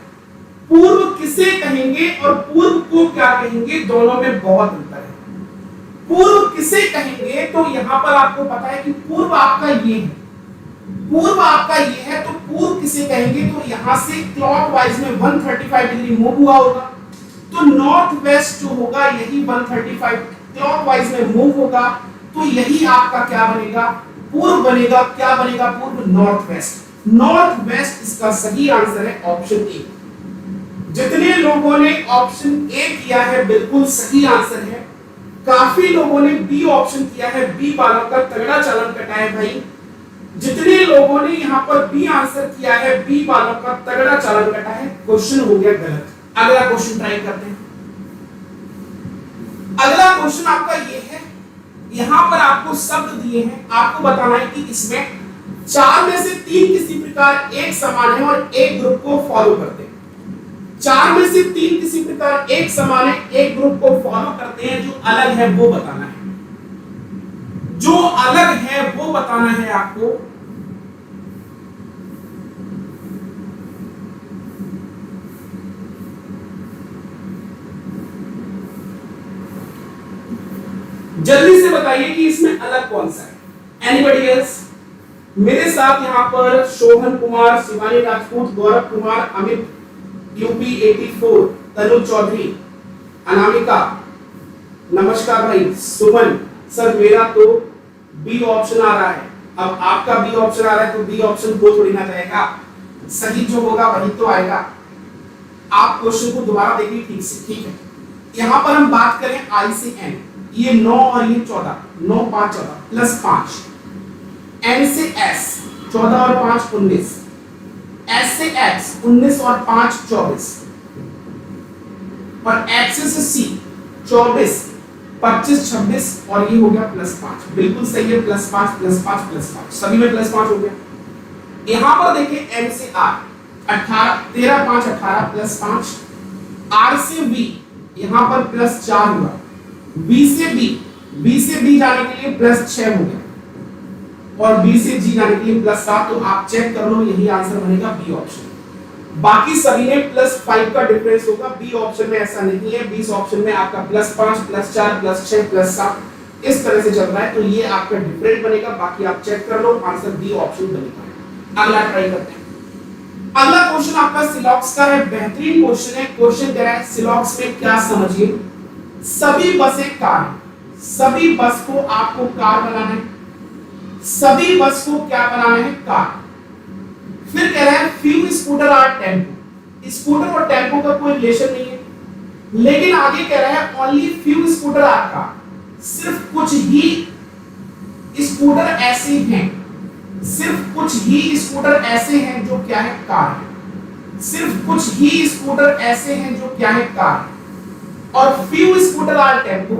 पूर्व किसे कहेंगे और पूर्व को क्या कहेंगे, दोनों में बहुत अंतर है। पूर्व किसे कहेंगे तो यहां पर आपको पता है कि पूर्व आपका ये है, पूर्व आपका ये है, तो पूर्व किसे कहेंगे तो यहां से क्लॉकवाइज में 135 डिग्री मूव हुआ होगा, तो नॉर्थ वेस्ट जो होगा यही 135 क्लॉकवाइज में मूव होगा, तो यही आपका क्या बनेगा, पूर्व बनेगा। क्या बनेगा पूर्व, नॉर्थ वेस्ट। नॉर्थ वेस्ट इसका सही आंसर है ऑप्शन ए। जितने लोगों ने ऑप्शन ए किया है बिल्कुल सही आंसर है। काफी लोगों ने बी ऑप्शन किया है, बी वालों का तगड़ा चालान कटा है भाई। जितने लोगों ने यहां पर बी आंसर किया है, बी वालों का तगड़ा चालान कटा है। क्वेश्चन हो गया गलत। अगला क्वेश्चन ट्राई करते हैं। अगला क्वेश्चन आपका ये है, यहां पर आपको शब्द दिए हैं, आपको बताना है कि इसमें 4 में से 3 किसी प्रकार एक समान है और एक ग्रुप को फॉलो करते हैं। 4 में से 3 किसी प्रकार एक समान है, एक ग्रुप को फॉलो करते हैं, जो अलग है वो बताना है। जो अलग है वो बताना है आपको। जल्दी से बताइए कि इसमें अलग कौन सा है। Anybody else? मेरे साथ यहां पर शोभन कुमार, शिवानी राजपूत, गौरव कुमार, अमित यूपी 84, तनु चौधरी, अनामिका, नमस्कार भाई, सुमन। सर मेरा तो बी ऑप्शन आ रहा है। अब आपका बी ऑप्शन आ रहा है तो बी ऑप्शन को थोड़ी ना जाएगा, सही जो होगा वही तो आएगा। आप क्वेश्चन को दोबारा देखिए ठीक से, ठीक है। यहां पर हम बात करें आई से एन, ये 9 और ये 14, 9 5 14 प्लस 5, एन से एस 14 और 5 19, एस से एक्स 19 और 5 24, और एक्स से सी 24 25 26 और ये हो गया प्लस 5। बिल्कुल सही है, प्लस 5 प्लस 5 प्लस 5, सभी में प्लस 5 हो गया। यहां पर देखिए एन से आर 18 13 5 18 प्लस 5, आर से बी यहां पर प्लस 4 हुआ, बी से डी जाने के लिए प्लस 6 हो गया, और बी से जी जाने के लिए प्लस 7। तो आप चेक कर लो, यही आंसर बनेगा बी ऑप्शन। बाकी सभी में प्लस 5 का डिफरेंस होगा, बी ऑप्शन में ऐसा नहीं है। बी ऑप्शन में आपका प्लस 5 प्लस 4 प्लस 6 प्लस 7 इस तरह से चल रहा है, तो ये आपका डिफरेंट बनेगा। बाकी आप चेक कर लो, आंसर बी ऑप्शन बनेगा। अगला ट्राई करते हैं। अगला क्वेश्चन आपका सिलॉक्स का है, बेहतरीन क्वेश्चन है। क्वेश्चन कह रहा है सिलॉक्स में क्या समझिए, सभी बसें कार हैं, सभी बस को आपको कार बनाना है, सभी बस को क्या बनाना है, कार। फिर कह रहा है few scooter are tempo, scooter और टेम्पो का कोई रिलेशन नहीं है। लेकिन आगे कह रहा है only few scooter are car, सिर्फ कुछ ही स्कूटर ऐसे हैं, सिर्फ कुछ ही स्कूटर ऐसे हैं जो क्या है कार है, सिर्फ कुछ ही स्कूटर ऐसे हैं जो क्या है कार है। और फ्यू स्कूटर आर टेम्पो,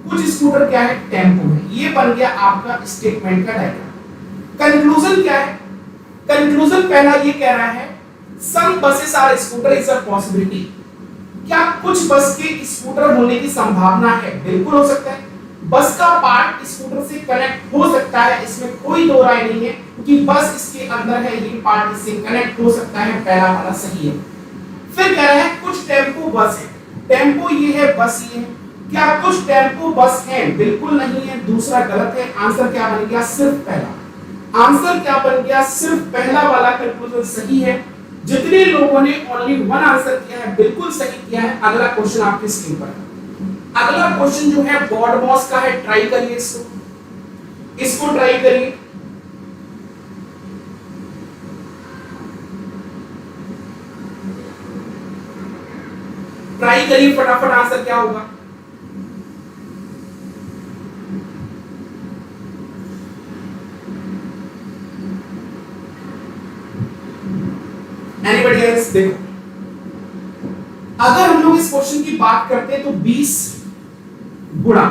कुछ स्कूटर क्या है टेम्पो है। ये बन गया आपका स्टेटमेंट का डायग्राम। कंक्लूजन क्या है? कंक्लूजन पहला ये कह रहा है some buses are scooter is a possibility, क्या कुछ बस के स्कूटर होने की संभावना है? बिल्कुल हो सकता है। बस का पार्ट स्कूटर से कनेक्ट हो सकता है, इसमें कोई दो राय नहीं है, क्योंकि बस इसके अंदर है, ये पार्ट इससे कनेक्ट हो सकता है, पहला वाला सही है। फिर कह रहा है कुछ टेम्पो बस है, टेम्पो ये है, बस ये है, क्या कुछ टेम्पो बस है? बिल्कुल नहीं है, दूसरा गलत है। आंसर क्या बन गया? सिर्फ पहला। आंसर क्या बन गया? सिर्फ पहला वाला कंक्लूजन सही है। जितने लोगों ने ओनली वन आंसर किया है बिल्कुल सही किया है। अगला क्वेश्चन आपके स्क्रीन पर है। अगला क्वेश्चन जो है बॉडमॉस का है, ट्राई करिए इसको ट्राई करिए। ट्राई करिए फटाफट, आंसर क्या होगा? Anybody else? देखो, अगर हम लोग इस क्वेश्चन की बात करते हैं तो 20 गुणा,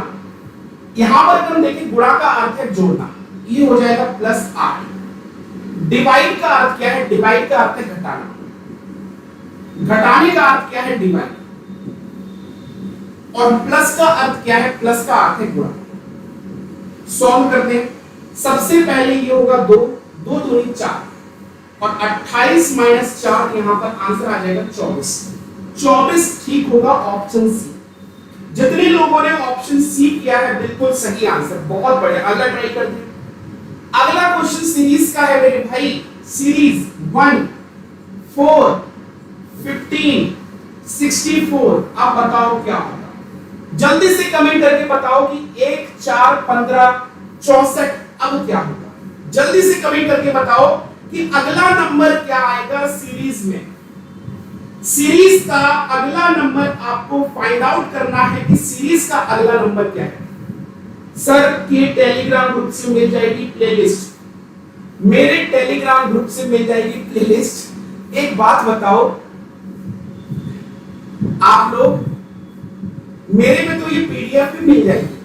यहां पर अगर हम देखें गुणा का अर्थ है जोड़ना, ये हो जाएगा प्लस 8। डिवाइड का अर्थ क्या है? डिवाइड का अर्थ है घटाना, घटाने का अर्थ क्या है? डिवाइड। और प्लस का अर्थ क्या है? प्लस का अर्थ है गुणा। सॉल्व करते हैं। सबसे पहले ये होगा 2, 2 दूनी 4 और 28 माइनस 4, यहां पर आंसर आ जाएगा 24। 24 ठीक होगा ऑप्शन सी। जितने लोगों ने ऑप्शन सी किया है बिल्कुल सही आंसर, बहुत बढ़िया। अगला ट्राई करते हैं। अगला क्वेश्चन सीरीज का है मेरे भाई, सीरीज 1, 4, 15, 64। अब बताओ क्या होगा? जल्दी से कमेंट करके बताओ कि 1, 4, 15, 64 अब क्या होगा? जल्दी से कमेंट करके बताओ कि अगला नंबर क्या आएगा सीरीज में। सीरीज का अगला नंबर आपको फाइंड आउट करना है कि सीरीज का अगला नंबर क्या है। सर के टेलीग्राम ग्रुप से मिल जाएगी प्लेलिस्ट, मेरे टेलीग्राम ग्रुप से मिल जाएगी प्लेलिस्ट। एक बात बताओ, आप लोग मेरे में तो ये पीडीएफ भी मिल जाएगी,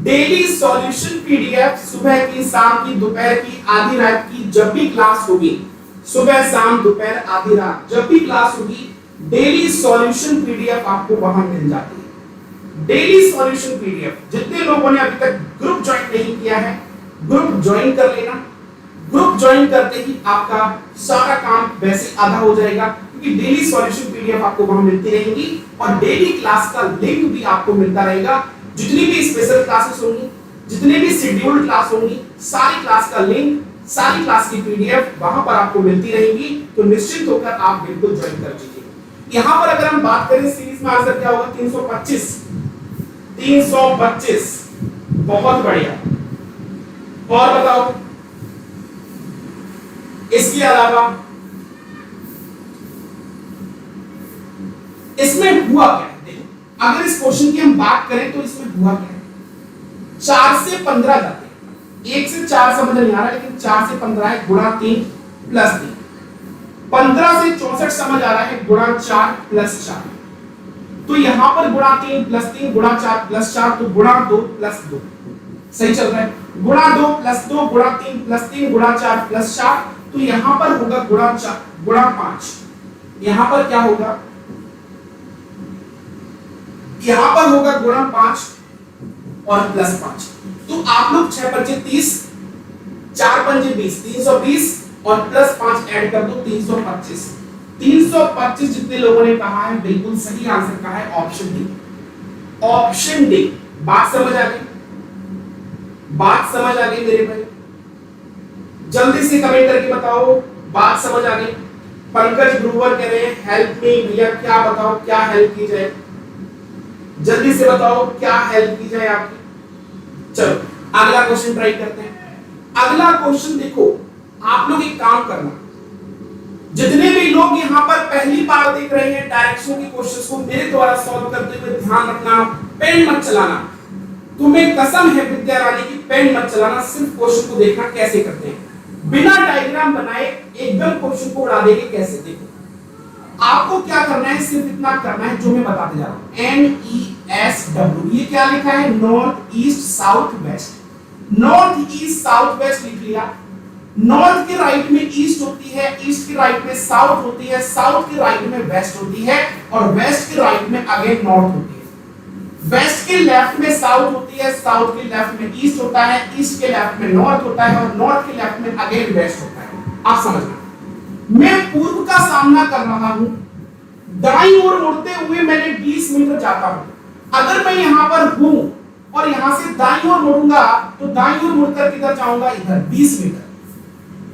डेली सॉल्यूशन पीडीएफ, सुबह की, शाम की, दोपहर की, आधी रात की, जब भी क्लास होगी, सुबह शाम दोपहर आधी रात जब भी क्लास होगी, डेली सॉल्यूशन पीडीएफ आपको वहां मिल जाती है। Daily solution PDF. जितने लोगों ने अभी तक ग्रुप ज्वाइन नहीं किया है, ग्रुप ज्वाइन कर लेना। ग्रुप ज्वाइन करते ही आपका सारा काम वैसे आधा हो जाएगा, क्योंकि डेली सॉल्यूशन पीडीएफ आपको वहां मिलती रहेंगी और डेली क्लास का लिंक भी आपको मिलता रहेगा। जितनी भी स्पेशल क्लासेस होंगी, जितने भी शेड्यूल्ड क्लास होंगी, सारी क्लास का लिंक, सारी क्लास की पीडीएफ वहां पर आपको मिलती रहेंगी। तो निश्चित होकर आप बिल्कुल ज्वाइन कर लीजिए। यहां पर अगर हम बात करें सीरीज में आंसर क्या होगा? 325। 325 बहुत बढ़िया। और बताओ इसके अलावा इसमें हुआ क्या है? देखो, अगर इस क्वेश्चन की हम बात करें तो इसमें हुआ क्या है? 4 से 15 जाते हैं। 1 से 4 समझ नहीं आ रहा, लेकिन 4 से 15 है, गुणा 3 प्लस 3। 15 से 64 समझ आ रहा है, गुणा 4 प्लस 4। तो यहां पर गुणा 3 प्लस 3, गुणा 4 प्लस 4, तो गुणा 2 प्लस 2 सही चल रहा है। गुणा 2 प्लस 2, गुणा 3 प्लस 3, गुणा 4 प्लस 4, तो यहां पर होगा गुणा 4, गुणा 5। यहां पर क्या होगा? यहां पर होगा गुणा 5 और प्लस 5। तो आप लोग 6 पंजे 30, 4 पंजे 20, 320 और प्लस 5 ऐड कर दो 325। 325 जितने लोगों ने कहा है बिल्कुल सही आंसर कहा है ऑप्शन डी। Option D. बात समझ आ गई? बात समझ आ गई मेरे भाई? जल्दी से कमेंट करके बताओ बात समझ आ गई। पंकज ग्रूवर कह रहे हैं हेल्प मी, भैया क्या बताओ क्या हेल्प की जाए? जल्दी से बताओ क्या हेल्प की जाए आपकी। चलो अगला क्वेश्चन ट्राई करते हैं। अगला क्वेश्चन देखो, आप लोग एक काम करना, जितने भी लोग यहाँ पर पहली बार देख रहे हैं डायरेक्शन के क्वेश्चंस को मेरे द्वारा सॉल्व करते हुए, ध्यान रखना पेन मत चलाना। तुम्हें कसम है विद्या रानी की, पेन मत चलाना, सिर्फ क्वेश्चन को देखना कैसे करते हैं, बिना डायग्राम बनाए एकदम क्वेश्चन को उड़ा देंगे कैसे। देखो आपको क्या करना है, सिर्फ इतना करना है जो मैं बताते जा रहा हूं। NESW, ये क्या लिखा है, north east south west. North east south west लिख लिया। नॉर्थ के राइट में ईस्ट होती है, ईस्ट के राइट में साउथ होती है, साउथ के राइट में वेस्ट होती है, और वेस्ट के राइट में अगेन नॉर्थ होती है। वेस्ट के लेफ्ट में साउथ होती है, साउथ के लेफ्ट में ईस्ट होता है, ईस्ट के लेफ्ट में नॉर्थ होता है, और नॉर्थ के लेफ्ट में अगेन वेस्ट होता है। आप समझना, मैं पूर्व का सामना कर रहा हूं, दाईं ओर मुड़ते हुए मैंने 20 मीटर जाता हूं। अगर मैं यहां पर हूं और यहां से दाईं ओर मुड़ूंगा तो दाईं ओर मुड़कर किधर जाऊंगा, इधर 20 मीटर।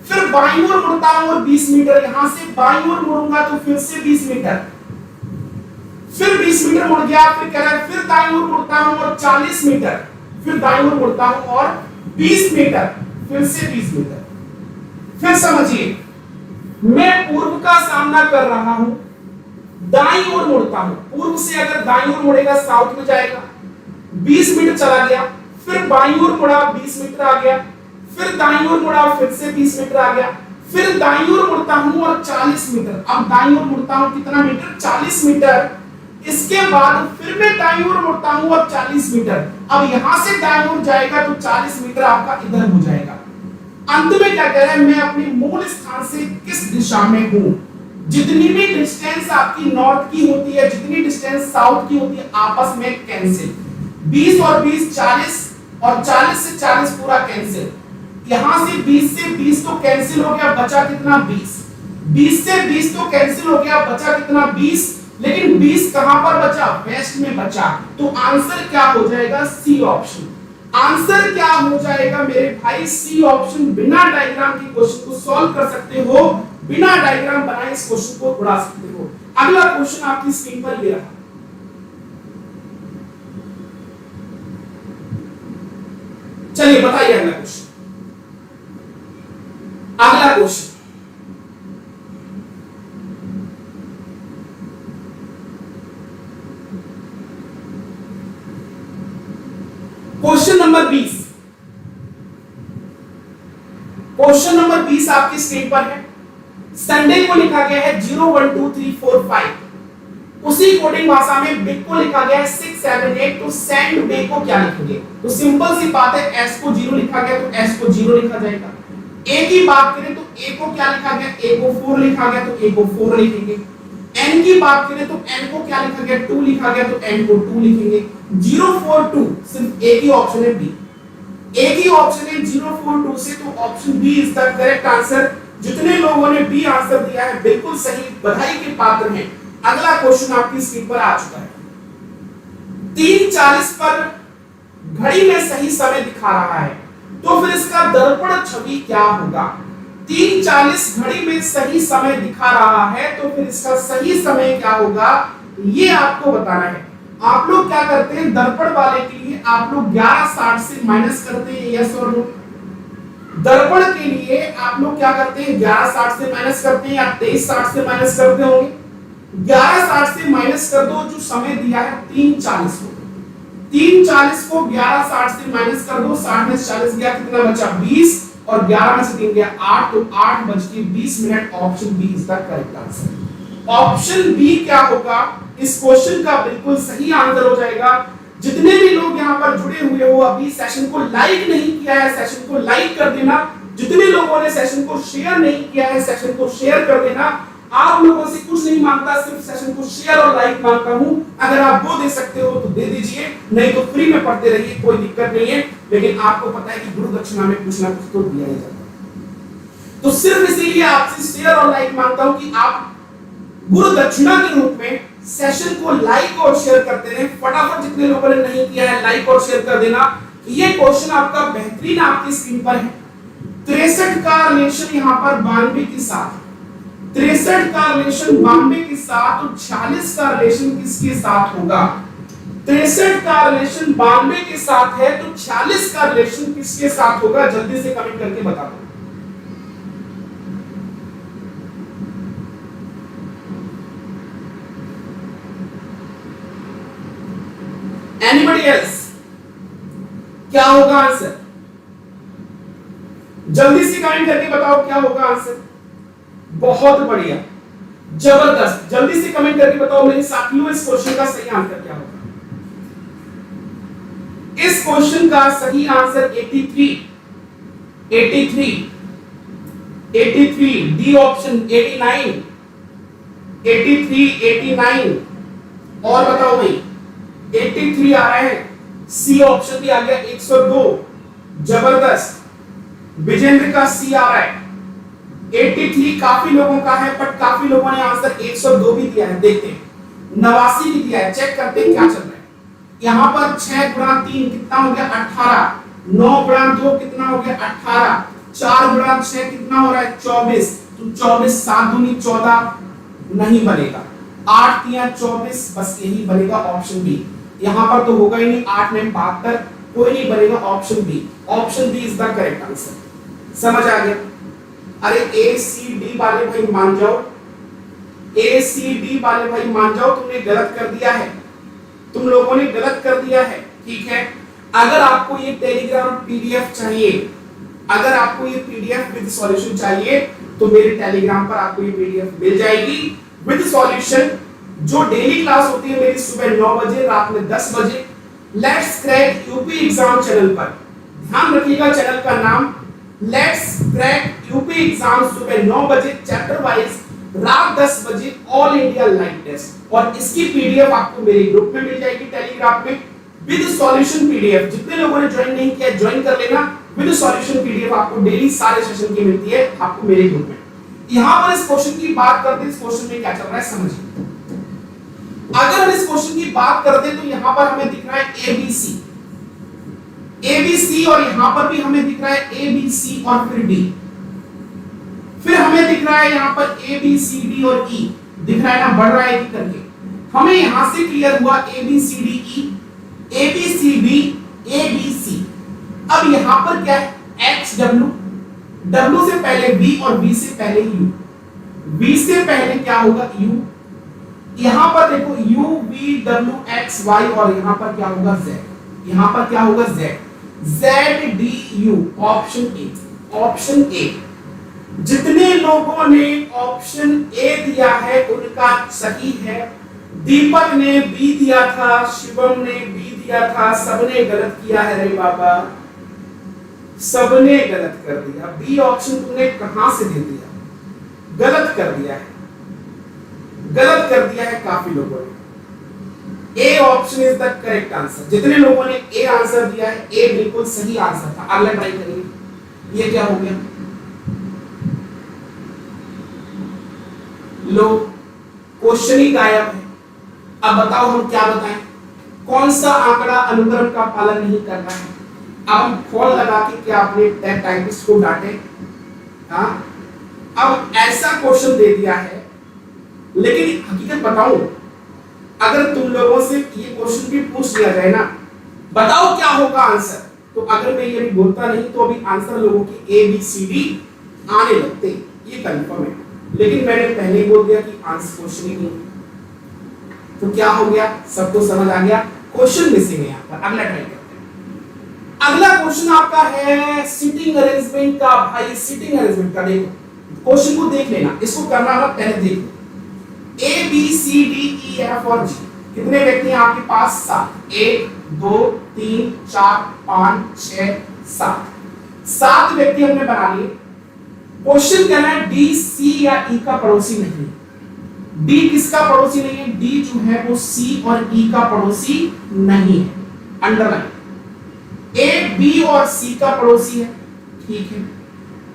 फिर बाईं ओर मुड़ता हूं और 20 मीटर, यहां से बाईं ओर मुड़ूंगा तो फिर से 20 मीटर, फिर 20 मीटर मुड़ गया, फिर कह रहा है फिर दाईं ओर मुड़ता हूं और 40 मीटर, फिर दाईं ओर मुड़ता हूं और 20 मीटर, फिर से 20 मीटर। फिर समझिए, मैं पूर्व का सामना कर रहा हूं, दाईं ओर मुड़ता हूं, पूर्व से अगर दाईं ओर मुड़ेगा साउथ में जाएगा, 20 मीटर चला गया, फिर बाईं ओर मुड़ा 20 मीटर आ गया, फिर दाईं ओर मुड़ा फिर से 20 मीटर आ गया, फिर दाईं ओर मुड़ता हूं और 40 मीटर। अब दाईं ओर मुड़ता हूं कितना मीटर, 40 मीटर। इसके बाद फिर मैं दाईं ओर मुड़ता हूं और 40 मीटर। अब यहां से दाईं ओर जाएगा तो 40 मीटर आपका इधर हो जाएगा। अंत में क्या कह रहा है, मैं अपने मूल स्थान से किस दिशा में हूं। जितनी भी डिस्टेंस आपकी नॉर्थ की होती है, जितनी डिस्टेंस साउथ की होती है, आपस में कैंसिल। 20 और 20 40, और 40 से 40 पूरा कैंसिल। यहां से 20 से 20 तो कैंसिल हो गया, बचा कितना 20। 20 से 20 तो कैंसिल हो गया, बचा कितना 20। लेकिन 20 कहां पर बचा, वेस्ट में बचा। तो आंसर क्या हो जाएगा, सी ऑप्शन। आंसर क्या हो जाएगा मेरे भाई, सी ऑप्शन। बिना डायग्राम के क्वेश्चन को सॉल्व कर सकते हो, बिना डायग्राम बनाए इस क्वेश्चन को उड़ा सकते हो। अगला क्वेश्चन आपकी स्क्रीन पर ये रहा। चलिए बताइए अगला क्वेश्चन। अगला question, question number 20। Question number 20 आपकी स्क्रीन पर है। संडे को लिखा गया है 0 1 2 3 4 5। उसी कोडिंग भाषा में बिग को लिखा गया है 6 7 8। तो सैंड बे को क्या लिखेंगे, तो सिंपल सी बात है, एस को 0 लिखा गया तो एस को 0 लिखा जाएगा। ए की बात करें तो ए को क्या लिखा गया, ए को 4 लिखा गया तो ए को 4 लिखेंगे। एन की बात करें तो एन को क्या लिखा गया, 2 लिखा गया तो एन को 2 लिखेंगे। 0 4 2 सिर्फ एक ही ऑप्शन है बी, एक ही ऑप्शन है 0 4 2 से, तो option B is the correct answer. जितने लोगों ने बी आंसर दिया है बिल्कुल सही, बधाई के पात्र हैं। अगला क्वेश्चन आपकी स्क्रीन पर आ चुका है। 3:40 पर घड़ी में सही समय दिखा रहा है, तो फिर इसका दर्पण छवि क्या होगा। 3:40 घड़ी में सही समय दिखा रहा है, तो फिर इसका सही समय क्या होगा, ये आपको बताना है। आप लोग क्या करते हैं, दर्पण वाले के लिए आप लोग 11:60 से माइनस करते हैं, यस और नो। दर्पण के लिए आप लोग क्या करते हैं, 11:60 से माइनस करते हैं या 23:60 से माइनस करते होंगे। 11:60 से माइनस कर दो, जो समय दिया है 3:40 को। 3:40 को 11:60 से माइनस कर दो, 60 में 40 गया, कितना बचा 20, और 11 में से 3 गया 8, तो 8:20। Option B is the correct answer. Option B क्या होगा, इस क्वेश्चन का बिल्कुल सही आंसर हो जाएगा। जितने भी लोग यहाँ पर जुड़े हुए हो, अभी सेशन को लाइक नहीं किया है, सेशन को लाइक कर देना। जितने लोगों ने सेशन को शेयर नहीं किया है, सेशन को शेयर कर देना। आप लोगों से कुछ नहीं मांगता, सिर्फ सेशन को शेयर और लाइक मांगता हूं। अगर आप वो दे सकते हो तो दे दीजिए, नहीं तो फ्री में पढ़ते रहिए, कोई दिक्कत नहीं है। लेकिन आपको पता है कि गुरु दक्षिणा में कुछ ना कुछ तो दिया ही जाता है, तो सिर्फ इसीलिए आपसे शेयर और लाइक मांगता हूं कि आप गुरु दक्षिणा के रूप में सेशन को लाइक और शेयर करते रहे। फटाफट जितने लोगों ने नहीं किया है लाइक और शेयर कर देना। ये क्वेश्चन आपका बेहतरीन आपकी स्क्रीन पर है। 63 का रिलेशन यहाँ पर 92 के साथ, 63 का रिलेशन 92 के साथ, तो 46 का रिलेशन किसके साथ होगा। 63 का रिलेशन 92 के साथ है, तो 46 का रिलेशन किसके साथ होगा, जल्दी से कमेंट करके बता दो। Anybody else? क्या होगा आंसर? जल्दी से कमेंट करके बताओ क्या होगा आंसर। बहुत बढ़िया, जबरदस्त, जल्दी से कमेंट करके बताओ मेरे साथियों इस क्वेश्चन का सही आंसर क्या होगा। इस क्वेश्चन का सही आंसर 83 डी ऑप्शन 89 83 89 और बताओ भाई 83 आ रहा है, सी ऑप्शन भी आ गया 102, जबरदस्त। विजेंद्र का सी आ रहा है 83 काफी लोगों का है, बट काफी लोगों ने आंसर 102 भी दिया है। देखते हैं 89 भी दिया है, चेक करते हैं क्या चल रहा है। यहाँ पर 6 गुणा 3 कितना हो गया 18, 9 गुणा 2 कितना हो गया 18, 4 गुणा 6 कितना हो रहा है 24, तो 24 7 दूनी 14 नहीं बनेगा, 8 3 24, बस यही बनेगा ऑप्शन बी। यहाँ पर तो होगा ही नहीं, 8 9 72, कोई नहीं बनेगा, option B. Option B is the correct answer. समझ आ गया? अरे ए सी डी वाले भाई मान जाओ, ए सी डी वाले भाई मान जाओ, तुमने गलत कर दिया है, तुम लोगों ने गलत कर दिया है। ठीक है, अगर आपको ये टेलीग्राम पीडीएफ चाहिए, अगर आपको ये पीडीएफ विद सॉल्यूशन चाहिए तो मेरे टेलीग्राम पर आपको ये पीडीएफ मिल जाएगी विद सॉल्यूशन। जो डेली क्लास होती है मेरी सुबह 9 बजे, रात में 10 बजे, let's crack UP exam channel पर। ध्यान रखिएगा चैनल का नाम लेट्स क्रैक यूपी एग्जाम, सुबह 9 बजे चैप्टर वाइज, रात 10 बजे ऑल इंडिया लाइव टेस्ट। और इसकी पीडीएफ आपको मेरे ग्रुप में मिल जाएगी टेलीग्राम में विद सॉल्यूशन पीडीएफ। जितने लोगों ने ज्वाइन नहीं किया ज्वाइन कर लेना, विद सॉल्यूशन पीडीएफ आपको डेली सारे सेशन की मिलती है आपको मेरे ग्रुप में। यहां पर इस क्वेश्चन की बात करते हैं, इस क्वेश्चन में क्या चल रहा है समझिए। अगर हम इस क्वेश्चन की बात करते हैं तो यहां पर हमें दिख रहा है एबीसी, एबीसी, और यहां पर भी हमें दिख रहा है एबीसी और फिर डी, फिर हमें दिख रहा है यहां पर ए बी सी डी और ई दिख रहा है ना, बढ़ रहा है कि करके। हमें यहां से क्लियर हुआ A B C D E, A B C D A B C. अब यहां पर क्या है एक्स डब्ल्यू, डब्ल्यू से पहले वी और वी से पहले यू, वी से पहले क्या होगा यू। यहां पर देखो U V W X Y, और यहां पर क्या होगा जेड, यहां पर क्या होगा Z, Z D you. Option A, option A. जितने लोगों ने ऑप्शन ए दिया है उनका सही है। दीपक ने बी दिया था, शिवम ने बी दिया था, सबने गलत किया है रे बाबा, सबने गलत कर दिया। बी ऑप्शन तुमने कहां से दे दिया, गलत कर दिया है, गलत कर दिया है काफी लोगों ने। A option is the correct answer. जितने लोगों ने ए आंसर दिया है ए बिल्कुल सही आंसर था। अगला ट्राई करिए, ये क्या हो गया, लो क्वेश्चन ही गायब है। अब बताओ हम क्या बताएं, कौन सा आंकड़ा अनुक्रम का पालन नहीं कर रहा है। अब हम फोन लगा के क्या अपने टाइपिस्ट को डांटे? हाँ, अब ऐसा क्वेश्चन दे दिया है, लेकिन हकीकत बताऊं, अगर तुम लोगों से ये क्वेश्चन भी पूछ लिया जाए ना, बताओ क्या होगा आंसर, तो अगर मैं ये भी बोलता नहीं तो अभी आंसर लोगों की ए बी सी डी आने लगते, ये कंफर्म है। लेकिन मैंने पहले ही बोल दिया कि आंसर क्वेश्चन ही नहीं, तो क्या हो गया, सबको समझ आ गया, क्वेश्चन मिसिंग है यहाँ पर। अगला ट्राई करते हैं। अगला क्वेश्चन आपका है सिटिंग अरेंजमेंट का। भाई सिटिंग अरेंजमेंट का देखो, क्वेश्चन को देख लेना, इसको करना होगा पहले देख लो। A B C D E F और जी, कितने व्यक्ति हैं आपके पास? 7। 1 2 3 4 5 6 7, 7 व्यक्ति हमने बना लिए। क्वेश्चन कहना है डी सी या ई का पड़ोसी नहीं। डी किसका पड़ोसी नहीं है? डी जो है वो सी और ई का पड़ोसी नहीं है, अंडरलाइन। ए बी और सी का पड़ोसी है, ठीक है।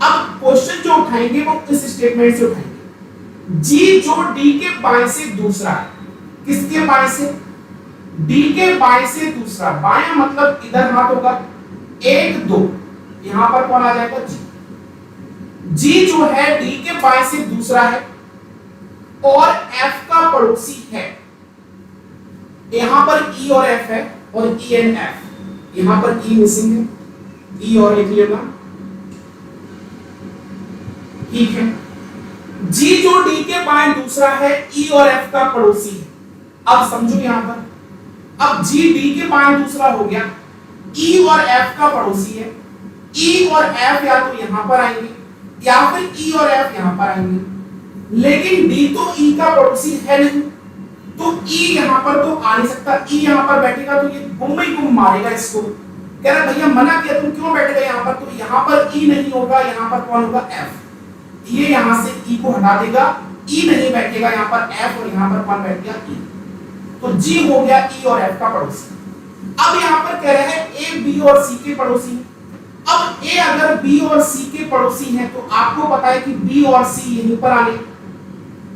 अब क्वेश्चन जो उठाएंगे वो इस स्टेटमेंट से उठाएंगे, जी जो डी के बाएं से दूसरा है। किसके बाएं से? डी के बाएं से दूसरा। बायां मतलब इधर हाथ होगा 1 2, यहां पर कौन आ जाएगा? जी। जी जो है डी के बाएं से दूसरा है और एफ का पड़ोसी है। यहां पर ई और एफ है और ई एंड एफ, यहां पर ई मिसिंग है, ई और लिख लेना, ठीक है। जी जो डी के बाएं दूसरा है, ई और एफ का पड़ोसी है। अब समझो यहां पर अब जी डी के बाएं दूसरा हो गया, ई और एफ का पड़ोसी है, ई और एफ या तो यहां पर आएंगे या फिर ई और एफ यहां पर आएंगे, लेकिन डी तो ई का पड़ोसी है नहीं, तो ई यहां पर तो आ नहीं सकता, ई यहां पर बैठेगा तो ये गुम ही गुम मारेगा इसको, कह रहा भैया मना किया तुम क्यों बैठ गए यहां पर, तो यहां पर ई नहीं होगा, यहां पर कौन होगा एफ, ये यहां से ई को हटा देगा, ई नहीं बैठेगा यहां पर एफ, और यहां पर कौन बैठ गया ई, तो जी हो गया ई और एफ का पड़ोसी। अब यहां पर कह रहे हैं ए बी और सी के पड़ोसी, अब ए अगर बी और सी के पड़ोसी हैं तो आपको पता है कि बी और सी यहीं पर आने,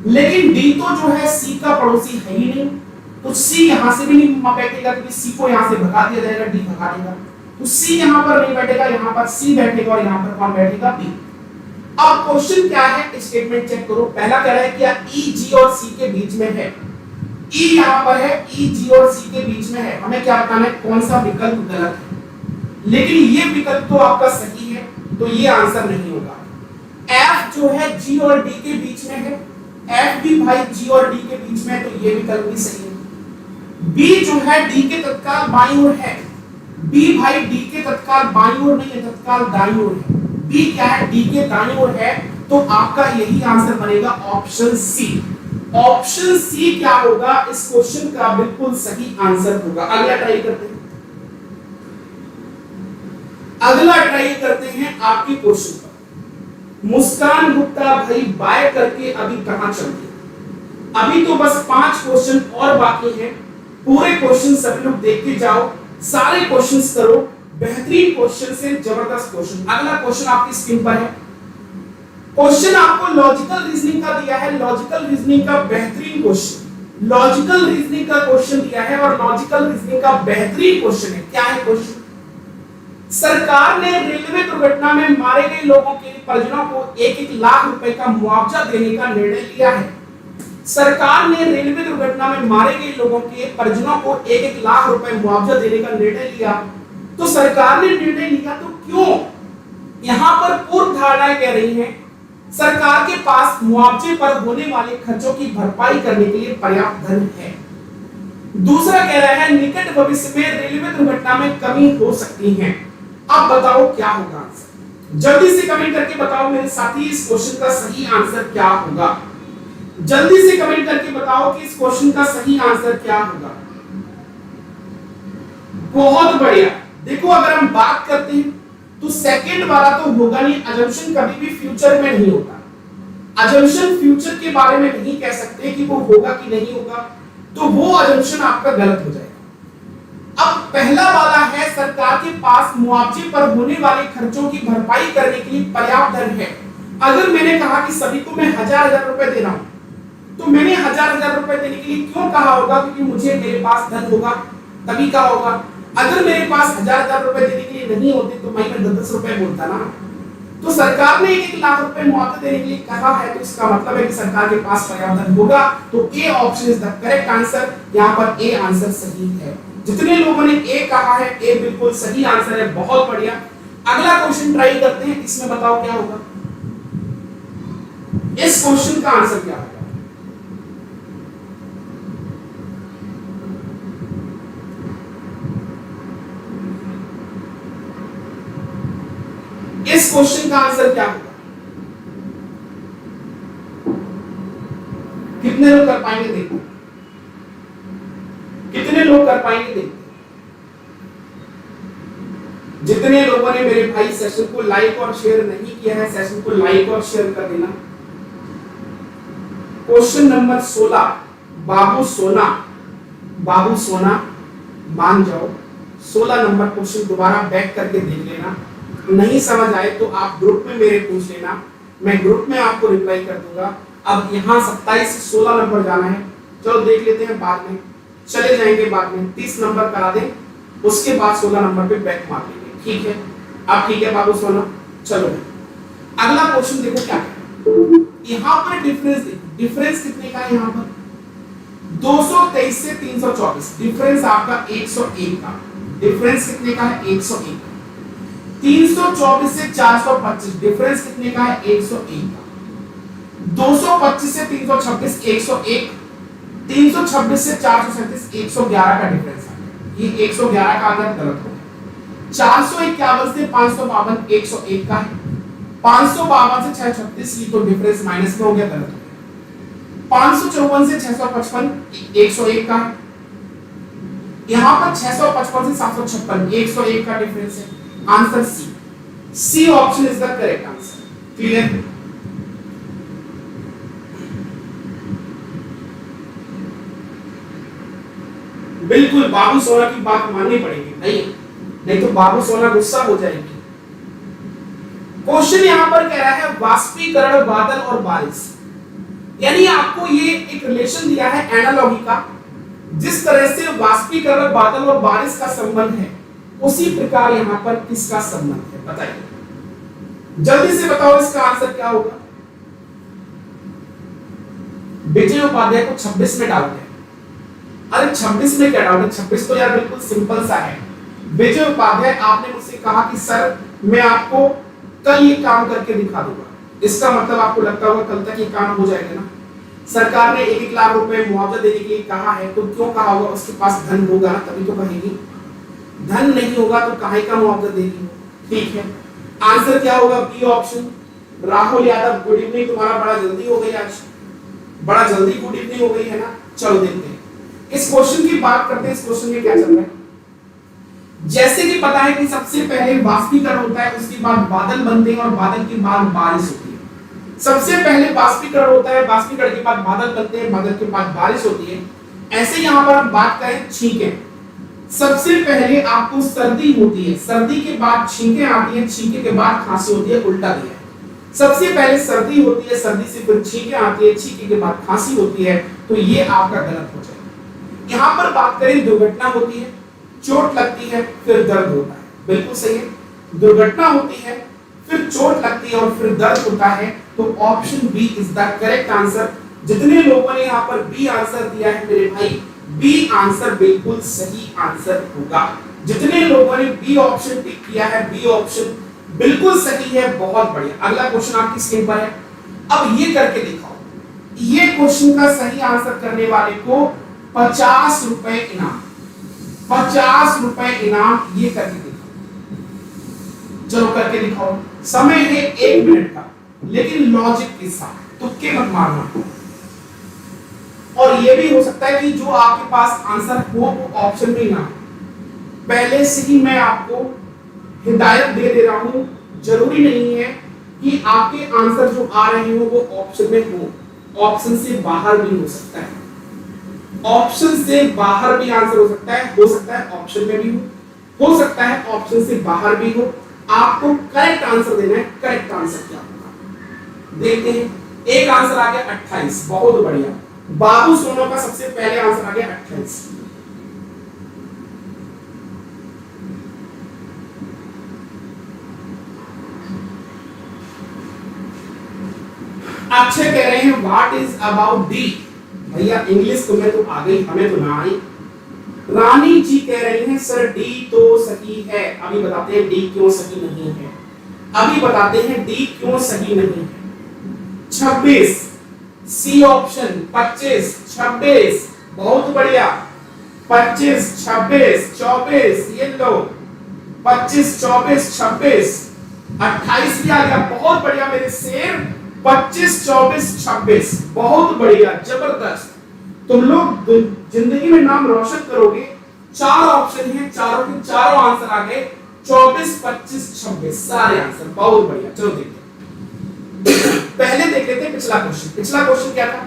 लेकिन डी तो जो है सी का पड़ोसी है ही नहीं, तो सी यहां से भी नहीं बैठेगा क्योंकि सी को यहां से भगा दिया जाएगा, डी भगा देगा, तो सी यहां पर नहीं बैठेगा, यहां पर सी बैठेगा और यहां पर कौन बैठेगा बी। अब क्वेश्चन क्या है, स्टेटमेंट चेक करो, पहला कह रहा है क्या ई जी और सी के बीच में है, ई यहां पर है, ई जी और सी के बीच में है, हमें क्या बताना है कौन सा विकल्प गलत है, लेकिन ये विकल्प तो आपका सही है तो ये आंसर नहीं होगा। एफ जो है जी और डी के बीच में है, एफ भी भाई जी और डी के बीच में है तो ये विकल्प भी सही है। बी जो है डी के तत्काल बाईं ओर है, बी भाई डी के तत्काल बाईं ओर नहीं है, तत्काल दाईं ओर है, बी क्या है डी के दाईं ओर है, तो आपका यही आंसर बनेगा ऑप्शन सी। ऑप्शन सी क्या होगा, इस क्वेश्चन का बिल्कुल सही आंसर होगा। अगला ट्राई करते हैं, अगला ट्राई करते हैं आपके क्वेश्चन पर। मुस्कान गुप्ता भाई बाय करके अभी कहां चलती है, अभी तो बस 5 क्वेश्चन और बाकी हैं, पूरे क्वेश्चन सभी लोग देख के जाओ, सारे क्वेश्चंस करो, बेहतरीन क्वेश्चन से जबरदस्त क्वेश्चन। अगला क्वेश्चन आपकी स्क्रीन पर है, क्वेश्चन आपको लॉजिकल रीजनिंग का दिया है, लॉजिकल रीजनिंग का बेहतरीन क्वेश्चन, लॉजिकल रीजनिंग का क्वेश्चन दिया है और लॉजिकल रीजनिंग का बेहतरीन क्वेश्चन है। क्या है क्वेश्चन, सरकार ने रेलवे दुर्घटना में मारे गए लोगों के परिजनों को 1-1 लाख रुपए का मुआवजा देने का निर्णय लिया है। सरकार ने रेलवे दुर्घटना में मारे गए लोगों के परिजनों को 1-1 लाख रुपए मुआवजा देने का निर्णय लिया, तो सरकार ने निर्णय लिया तो क्यों, यहां पर पूर्व धारणाएं कह रही हैं सरकार के पास मुआवजे पर होने वाले खर्चों की भरपाई करने के लिए पर्याप्त धन है। दूसरा कह रहा है निकट भविष्य में रेलवे दुर्घटना में कमी हो सकती है। अब बताओ क्या होगा आंसर, जल्दी से कमेंट करके बताओ मेरे साथी इस क्वेश्चन का सही आंसर क्या होगा, जल्दी से कमेंट करके बताओ कि इस क्वेश्चन का सही आंसर क्या होगा। बहुत बढ़िया, देखो अगर हम बात करते हैं तो सेकंड वाला तो होगा नहीं, अजम्पशन कभी भी फ्यूचर में नहीं होता, अजम्पशन फ्यूचर के बारे में नहीं कह सकते कि वो होगा कि नहीं होगा, तो वो अजम्पशन आपका गलत हो जाएगा। अब पहला वाला है सरकार के पास मुआवजे पर होने वाले खर्चों की भरपाई करने के लिए पर्याप्त धन है। अगर मैंने कहा कि सभी को मैं 1000-1000 रुपए दे रहा हूं, तो मैंने 1000-1000 रुपए देने के लिए क्यों कहा होगा, क्योंकि मुझे मेरे पास धन होगा तभी कहा होगा। अगर मेरे पास 1000-1000 रुपए देने के लिए नहीं होते तो मैं 10-10 रुपए बोलता ना, तो सरकार ने 1-1 लाख रुपए मुआवजा देने के लिए कहा है, तो इसका मतलब है कि सरकार के पास पर्याप्त धन होगा, तो A option is the correct answer, यहां पर ए आंसर सही है। जितने लोगों ने ए कहा है ए बिल्कुल सही आंसर है, बहुत बढ़िया। अगला क्वेश्चन ट्राई करते हैं, इसमें बताओ क्या होगा, इस क्वेश्चन का आंसर क्या होगा। इस क्वेश्चन का आंसर क्या होगा, कितने लोग कर पाएंगे देखो, कितने लोग कर पाएंगे देखो। जितने लोगों ने मेरे भाई सेशन को लाइक और शेयर नहीं किया है, सेशन को लाइक और शेयर कर देना। क्वेश्चन नंबर 16, बाबू सोना, बाबू सोना मान जाओ। 16 नंबर क्वेश्चन दोबारा बैक करके देख लेना, नहीं समझ आए तो आप ग्रुप में मेरे पूछ लेना, मैं ग्रुप में आपको रिप्लाई कर दूंगा। अब यहाँ 27 से 16 नंबर जाना है, चलो देख लेते हैं, बाद में चले जाएंगे, बाद में 30 नंबर करा दें, उसके बाद 16 नंबर पे बैक मार लेंगे, ठीक है। अब ठीक है बाबू सोना, चलो अगला क्वेश्चन देखो क्या है। यहाँ पर डिफरेंस देखो, डिफरेंस कितने का है यहाँ पर 223 से 324, डिफरेंस आपका 101 का, डिफरेंस कितने का है 101। 324 से 425, डिफरेंस कितने का है 101 का। 225 से 326 101, 326 से 437 111 का डिफरेंस है। ये 111 का आंसर गलत हो गया। 451 से 552 101 का है। 552 से 636 ये तो डिफरेंस माइनस में हो गया, गलत हो गया। 554 से 655 101 का है। यहाँ पर 655 से 756 101 का डिफरेंस है। Answer C option is the correct answer. Clear? बिल्कुल बाबू सोना की बात माननी पड़ेगी, नहीं तो बाबू सोना गुस्सा हो जाएगी। क्वेश्चन यहां पर कह रहा है वाष्पीकरण, बादल और बारिश, यानी आपको ये एक रिलेशन दिया है एनालॉजी का। जिस तरह से वाष्पीकरण, बादल और बारिश का संबंध है, उसी प्रकार यहां पर किसका संबंध है बताइए, जल्दी से बताओ इसका आंसर क्या होगा। विजय उपाध्याय को 26 में डालते हैं। अरे 26 में क्या डालोगे, 26 तो यार बिल्कुल सिंपल सा है। विजय उपाध्याय, आपने मुझसे कहा कि सर मैं आपको कल ये काम करके दिखा दूंगा, इसका मतलब आपको लगता होगा कल तक ये काम हो जाएगा ना। सरकार ने 1-1 लाख रुपए मुआवजा देने के लिए कहा है, तो क्यों कहा होगा, उसके पास धन होगा ना, तभी तो कहेगी। धन नहीं होगा तो काहे का मुआवजा देगी। ठीक है, आंसर क्या होगा, B option. Rahul Yadav, good evening, तुम्हारा बड़ा जल्दी हो गई आज, बड़ा जल्दी गुड इवनिंग हो गई है ना। चलो देखते हैं इस क्वेश्चन की बात करते हैं। इस क्वेश्चन में क्या चल रहा है, जैसे कि पता है कि सबसे पहले वाष्पीकरण होता है, उसके बाद बादल बनते हैं और बादल के बाद बारिश होती है। सबसे पहले वाष्पीकरण होता है, वाष्पीकरण के बाद बादल बनते हैं, बादल के बाद बारिश होती है। ऐसे यहां पर हम बात करें छींके, सबसे पहले आपको सर्दी होती है, सर्दी के बाद छींके आती है, छींके के बाद खांसी होती है, उल्टा दिया है। सबसे पहले सर्दी होती है, सर्दी से फिर छींके आती है, छींके के बाद खांसी होती है, तो ये आपका गलत हो जाएगा। यहां पर बात करें दुर्घटना होती है, चोट लगती है, फिर दर्द होता है, बिल्कुल सही है। दुर्घटना होती है, फिर चोट लगती है और फिर दर्द होता है, तो option B is the correct answer. जितने लोगों ने यहाँ पर बी आंसर दिया है मेरे भाई, बी आंसर बिल्कुल सही आंसर होगा। जितने लोगों ने बी ऑप्शन टिक किया है, बी ऑप्शन बिल्कुल सही है, बहुत बढ़िया। अगला क्वेश्चन आपकी स्क्रीन पर है, अब ये करके दिखाओ। ये क्वेश्चन का सही आंसर करने वाले को 50 रुपए इनाम, 50 रुपए इनाम, ये करके दिखाओ। चलो करके दिखाओ, समय है 1 मिनट का, लेकिन लॉजिक के साथ, तुक्के मत मारना। और ये भी हो सकता है कि जो आपके पास आंसर हो वो ऑप्शन में ना, पहले से ही मैं आपको हिदायत दे रहा हूं। जरूरी नहीं है कि आपके आंसर जो आ रहे हो वो ऑप्शन में हो, ऑप्शन से बाहर भी हो सकता है, ऑप्शन से बाहर भी आंसर हो सकता है ऑप्शन में भी हो सकता है ऑप्शन से बाहर भी हो। आपको करेक्ट आंसर देना है। करेक्ट आंसर क्या होगा देखते हैं। एक आंसर आ गया 28, बहुत बढ़िया। बाबू सोनो का सबसे पहले आंसर आ गया 28। अक्षय कह रहे हैं व्हाट इज अबाउट डी। भैया इंग्लिश तुम्हें तो आ गई, हमें तो ना आई। रानी जी कह रही हैं सर डी तो सही है। अभी बताते हैं डी क्यों सही नहीं है, अभी बताते हैं डी क्यों सही नहीं है। 26 सी ऑप्शन, 25 26, बहुत बढ़िया। 25 26 24, ये लो 25 24 26, 28 भी आ गया, बहुत बढ़िया मेरे शेर। 25 24 26, बहुत बढ़िया, जबरदस्त। तुम लोग जिंदगी में नाम रोशन करोगे। 4 ऑप्शन है, चारों के चारों आंसर आ गए। 24 25 26 सारे आंसर, बहुत बढ़िया। चलो देखते हैं, पहले देख लेते हैं पिछला क्वेश्चन। पिछला क्वेश्चन क्या था,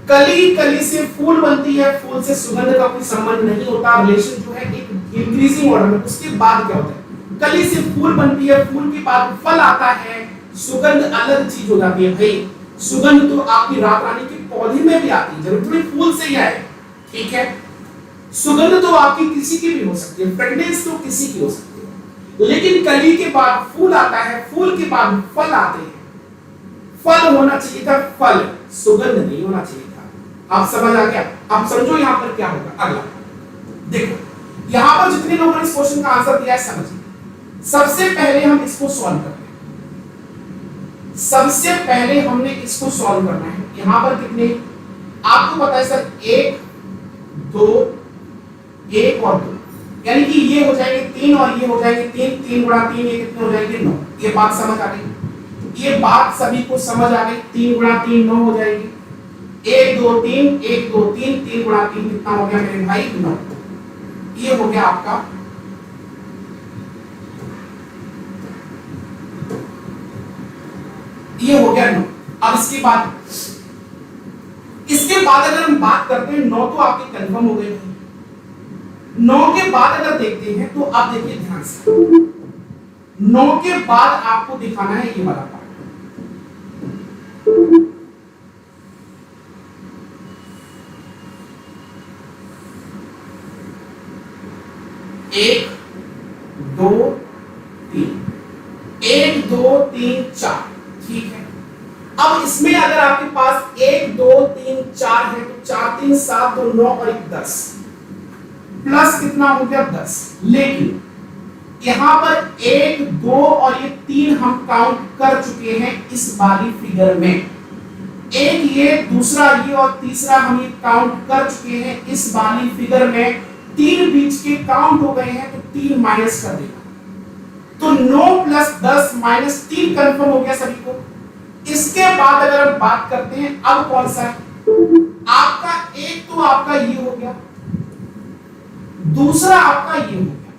कली कली से फूल बनती है, फूल से सुगंध का कोई संबंध नहीं होता, रिलेशन जो है एक इंक्रीजिंग ऑर्डर में। उसके बाद क्या होता है, कली से फूल बनती है, फूल के बाद फल आता है, सुगंध अलग चीज हो जाती है। भाई सुगंध तो आपकी रात रानी के पौधे में भी आती है, जरूर थोड़ी फूल से ही आए, ठीक है। सुगंध तो आपकी किसी की भी हो सकती है, फ्रेग्रेंस तो किसी की हो सकती है, लेकिन कली के बाद फूल आता है, फूल के बाद फल आते हैं। फल होना चाहिए था फल, सुगंध नहीं होना चाहिए था। आप समझ आ गया। आप समझो यहां पर क्या होगा। अगला देखो, यहां पर जितने लोगों ने इस क्वेश्चन का आंसर दिया है समझिए। सबसे पहले हम इसको सॉल्व करते हैं। सबसे पहले हमने इसको सॉल्व करना है। यहां पर कितने आपको पता है सर, 1 2 1 और 2, यानी कि ये हो जाएंगे 3 और ये हो जाएंगे 3, 3 गुणा 3 ये कितने हो जाएंगे 9। ये बात समझ आ गई, ये बात सभी को समझ आ गई। 3 गुणा 3 9 हो जाएगी। 1 2 3 1 2 3, 3 गुणा 3 कितना हो गया मेरे भाई 9। ये हो गया आपका ये हो गया 9। अब इसके बाद अगर हम बात करते हैं 9 तो आपकी कंफर्म हो गई। 9 के बाद अगर देखते हैं तो आप देखिए ध्यान से, 9 के बाद आपको दिखाना है ये वाला पार्ट। 1 2 3 1 2 3 4, ठीक है। अब इसमें अगर आपके पास 1 2 3 4 है तो 4 3 7 2 9 और 1 10, प्लस कितना हो गया 10। लेकिन यहां पर 1 2 और ये 3 हम काउंट कर चुके हैं इस वाली फिगर में। एक ये, दूसरा ये और तीसरा हम ये काउंट कर चुके हैं इस वाली फिगर में। 3 बीच के काउंट हो गए हैं तो 3 माइनस कर देगा, तो 9 प्लस 10 माइनस 3 कंफर्म हो गया सभी को। इसके बाद अगर हम बात करते हैं अब कौन सा है आपका, एक तो आपका ये हो गया, दूसरा आपका ये हो गया,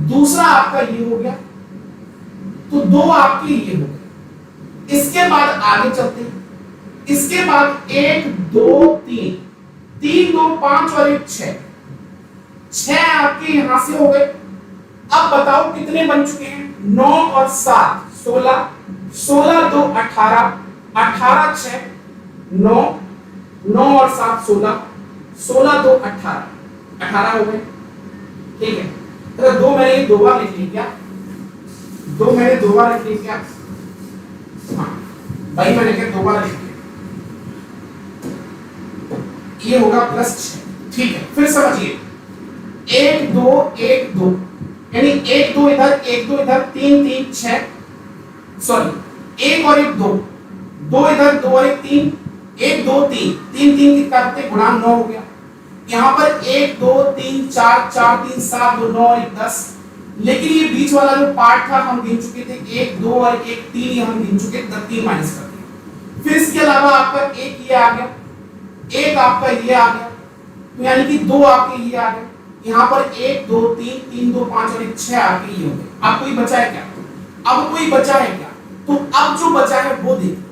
दूसरा आपका ये हो गया, तो 2 आपके ये हो गए। इसके बाद आगे चलते हैं, इसके बाद 1 2 3 3 2 5 और 1 6, 6 आपके यहां से हो गए। अब बताओ कितने बन चुके हैं, 9 और 7 16, 16 2 18, 18 6 9, 9 और 7 16, 16 2 18, 18 हो गए, ठीक है। तो 2 मैंने 2 बार लिख ली क्या, 2 मैंने 2 बार लिख ली क्या, हाँ भाई मैंने क्या 2 बार लिख लिया, ये होगा +6, ठीक है। फिर समझिए 1 2 1 2, यानी 1 2 इधर 1 2 इधर, 3 3 6, सॉरी 1 और 1 2, 2 इधर 2 और 1 3, 1 2 3 3 3 कितना करते गुणा 9 हो गया। यहाँ पर 1 2 3 4 4 3 7 2 9 और 1 10, लेकिन ये बीच वाला जो पार्ट था हम गिन चुके थे, 1 2 और 1 3 ये हम गिन चुके थे, 3 माइनस कर दिया। फिर इसके अलावा आपका एक ये आ गया, एक आपका ये आ गया, तो यानी कि 2 आपके ये आ गए। यहाँ पर 1 2 3 3 2 5 और 1 6 आपके ये हो गए। अब कोई बचा है क्या, अब कोई बचा है क्या, तो अब जो बचा है वो देखिए,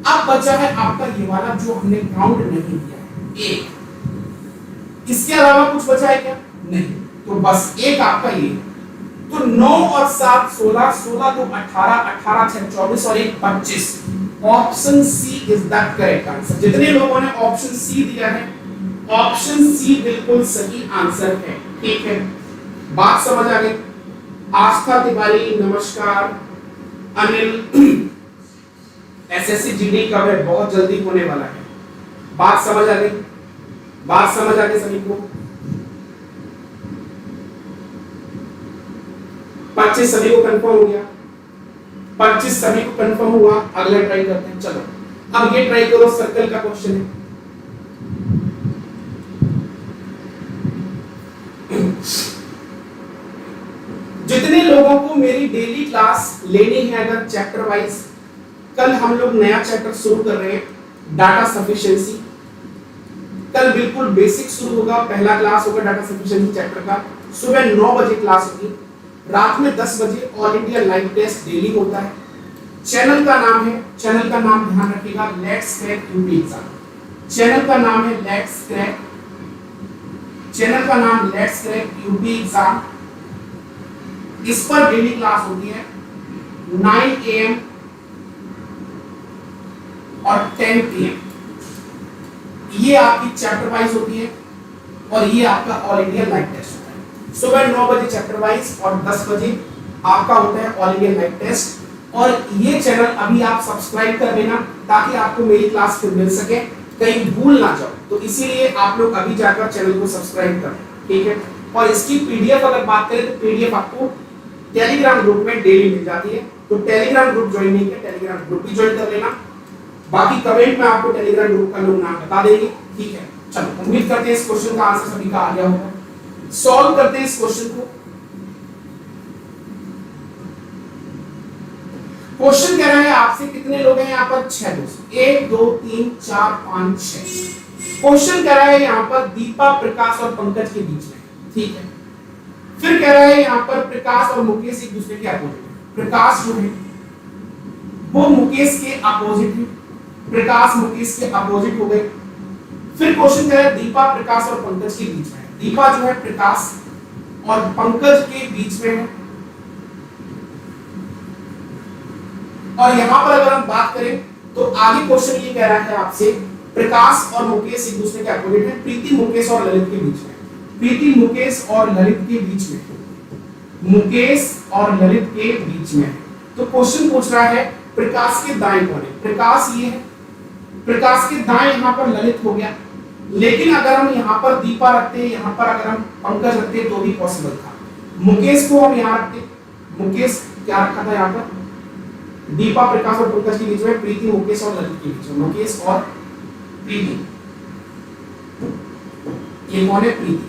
अब बचा है आपका ये वाला जो हमने काउंट नहीं किया है, 1। इसके अलावा कुछ बचा है क्या, नहीं, तो बस एक आपका ये। तो 9 और 7 16, 16 2 18, 18 6 24 और 1 25। Option C is the correct answer. जितने लोगों ने ऑप्शन सी दिया है, ऑप्शन सी बिल्कुल सही आंसर है, ठीक है। बात समझ आ गई। आस्था तिवारी नमस्कार। अनिल एसएससी जीडी कब है, बहुत जल्दी होने वाला है। बात समझ आ गई, बात समझ आ गई सभी को। 25 सभी को कंफर्म हो गया, 25 सभी को कंफर्म हुआ। अगला ट्राई करते हैं, चलो अब ये ट्राई करो, सर्कल का क्वेश्चन है। जितने लोगों को मेरी डेली क्लास लेनी है अगर चैप्टर वाइज, कल हम लोग नया चैप्टर शुरू कर रहे हैं, डाटा सफिशिएंसी। कल बिल्कुल बेसिक शुरू होगा, पहला क्लास होगा डाटा सफिशिएंसी चैप्टर का। सुबह 9 बजे क्लास होगी, रात में 10 बजे all India live test daily होता है। चैनल का नाम है, चैनल का नाम ध्यान रखिएगा, let's crack UP exam. Channel का नाम है लेट्स क्रैक, चैनल का नाम लेट्स क्रैक यूपी एग्जाम। इस पर डेली क्लास होती है 9 AM और 10 PM। ये आपकी चैप्टर वाइज होती है और ये आपका ऑल इंडिया लाइव टेस्ट होता है। सुबह 9 बजे चैप्टर वाइज और 10 बजे आपका होता है ऑल इंडिया लाइव टेस्ट। और ये चैनल अभी आप सब्सक्राइब कर लेना ताकि आपको मेरी क्लास फिर मिल सके, कहीं भूल ना जाओ। तो इसीलिए आप लोग अभी जाकर चैनल को सब्सक्राइब कर, ठीक है। और इसकी पीडीएफ अगर बात करें तो पीडीएफ आपको टेलीग्राम ग्रुप में डेली मिल जाती है। तो टेलीग्राम ग्रुप ज्वाइन नहीं किया, टेलीग्राम ग्रुप भी ज्वाइन कर लेना। बाकी कमेंट में आपको टेलीग्राम ग्रुप का लोग नाम बता देंगे, ठीक है। चलो उम्मीद करते हैं इस क्वेश्चन का आंसर सभी का आ गया होगा। सॉल्व करते हैं इस क्वेश्चन को। क्वेश्चन कह रहा है आपसे कितने लोग हैं यहाँ पर 6 दोस्त, 1 2 3 4 5 6। क्वेश्चन कह रहा है यहाँ पर दीपा प्रकाश और पंकज के बीच में, ठीक है। फिर कह रहा है यहाँ पर प्रकाश और मुकेश एक दूसरे के अपोजिट है। प्रकाश जो है वो मुकेश के अपोजिट है, प्रकाश मुकेश के अपोजिट हो गए। फिर क्वेश्चन कह रहा है दीपा प्रकाश और पंकज के बीच में है। दीपा जो है प्रकाश और पंकज के बीच में है। और यहां पर अगर हम बात करें तो आगे क्वेश्चन ये कह रहा है आपसे प्रकाश और मुकेश एक दूसरे के अपोजिट है, प्रीति मुकेश और ललित के बीच में। प्रीति मुकेश और ललित के बीच में, मुकेश और ललित के बीच में। तो क्वेश्चन पूछ रहा है प्रकाश के दाएं कौन है। प्रकाश ये है, प्रकाश के दाएं यहां पर ललित हो गया। लेकिन अगर हम यहां पर दीपा रखते, यहां पर अगर हम पंकज रखते तो भी पॉसिबल था। मुकेश को हम यहां रखते, मुकेश क्या रखा था यहां पर, दीपा प्रकाश और पंकज के बीच में, प्रीति मुकेश और ललित के बीच में, मुकेश और प्रीति। ये कौन है, प्रीति।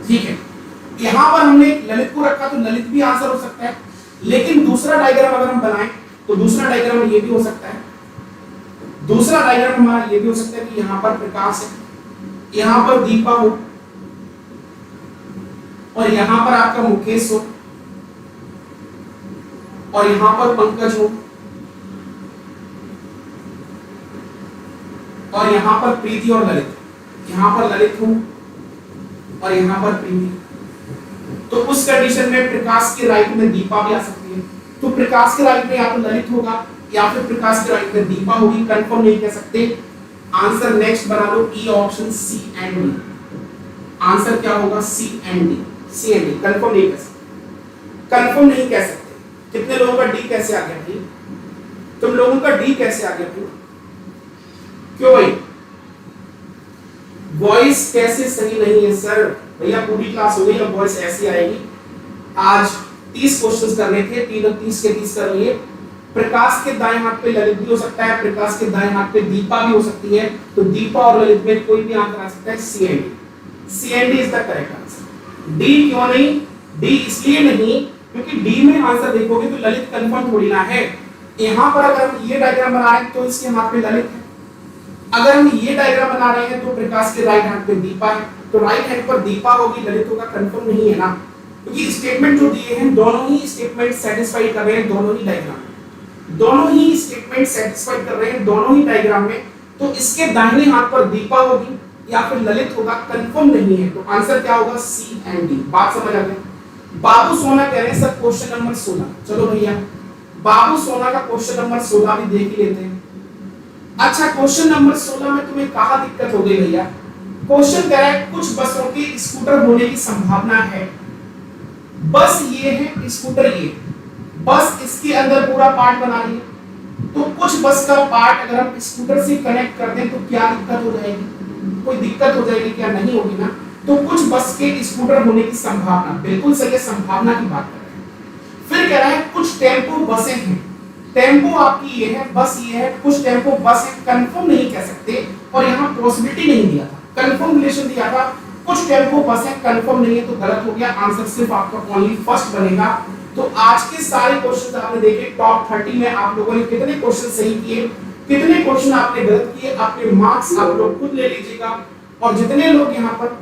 ठीक है, यहां पर हमने ललित को रखा तो ललित भी आंसर हो सकता है। लेकिन दूसरा डायग्राम अगर हम बनाएं तो दूसरा डायग्राम ये भी हो सकता है। दूसरा डायग्राम हमारा ये भी हो सकता है कि यहां पर प्रकाश है, यहां पर दीपा हो और यहां पर आपका मुकेश हो और यहां पर पंकज हो और यहां पर प्रीति और ललित, यहां पर ललित हो और यहां पर प्रीति। तो उस कंडीशन में प्रकाश के राइट में दीपा भी आ सकती है। तो प्रकाश के राइट में या तो ललित होगा या फिर प्रकाश के राइट में दीपा होगी, कंफर्म नहीं कह सकते। आंसर नेक्स्ट बना लो, E option C and D. Answer क्या होगा, C and D, C and D. Confirm नहीं कह सकते, कंफर्म नहीं कह सकते। कितने लोगों का डी कैसे आ गया भाई, तुम लोगों का डी कैसे आ गया भाई, क्यों भाई, वॉइस कैसे सही नहीं है सर। भैया पूरी क्लास हो गई, अब वॉइस ऐसी आएगी। आज 30 क्वेश्चंस करने थे, 3 और 30 के 30 कर लिए। प्रकाश के दाएं हाथ पे ललित भी हो सकता है, प्रकाश के दाएं हाथ पे दीपा भी हो सकती है। तो दीपा और ललित में कोई भी आंसर आ सकता है, C and D. C and D is the correct answer. D क्यों नहीं, डी इसलिए नहीं क्योंकि डी में आंसर देखोगे तो ललित कंफर्म थोड़ी ना है। यहां पर अगर हम ये डायग्राम बना रहे हैं तो इसके हाथ पे ललित है, अगर हम ये डायग्राम बना रहे हैं तो प्रकाश के राइट हैंड पे दीपा है, तो राइट हैंड पर दीपा होगी, ललित होगा, कंफर्म नहीं है ना। क्योंकि स्टेटमेंट जो दिए हैं दोनों ही स्टेटमेंट सेटिस्फाई कर रहे हैं, दोनों ही डायग्राम, दोनों ही स्टेटमेंट सेटिस्फाई कर रहे हैं दोनों ही डायग्राम में। तो इसके दाहिने हाथ पर दीपा होगी या फिर ललित होगा, कंफर्म नहीं है। तो आंसर क्या होगा, सी एंड डी। बात समझ आ गई। बाबू सोना कह रहे हैं सर क्वेश्चन नंबर 16। चलो भैया बाबू सोना का क्वेश्चन नंबर 16 भी देख ही लेते हैं। अच्छा, क्वेश्चन नंबर 16 में तुम्हें कहां दिक्कत हो गई भैया। क्वेश्चन कह रहा है कुछ बसों के स्कूटर होने की संभावना है। बस ये है, स्कूटर ये, बस इसके अंदर पूरा पार्ट बना रही है। तो कुछ बस का पार्ट अगर हम स्कूटर से कनेक्ट कर दें तो क्या दिक्कत हो जाएगी, कोई दिक्कत हो जाएगी क्या, नहीं होगी ना। तो कुछ बस के स्कूटर होने की संभावना, बिल्कुल सही है, संभावना की बात कर रहे हैं। फिर कह रहा है कुछ टेम्पो बसें हैं, टेम्पो आपकी ये है, बस ये है, कुछ टेम्पो बस है, कंफर्म नहीं कह सकते। और यहाँ पॉसिबिलिटी नहीं दिया था, कंफर्म रिलेशन दिया था, कुछ टेम्पो बस है, कंफर्म नहीं है, तो गलत हो गया। आंसर सिर्फ आपका ओनली फर्स्ट बनेगा। तो आज के सारे क्वेश्चंस आपने देखे, टॉप 30 में आप लोगों ने कितने क्वेश्चन सही किए, कितने क्वेश्चन आपने गलत किए, अपने मार्क्स आप लोग खुद ले लीजिएगा। और जितने लोग यहाँ पर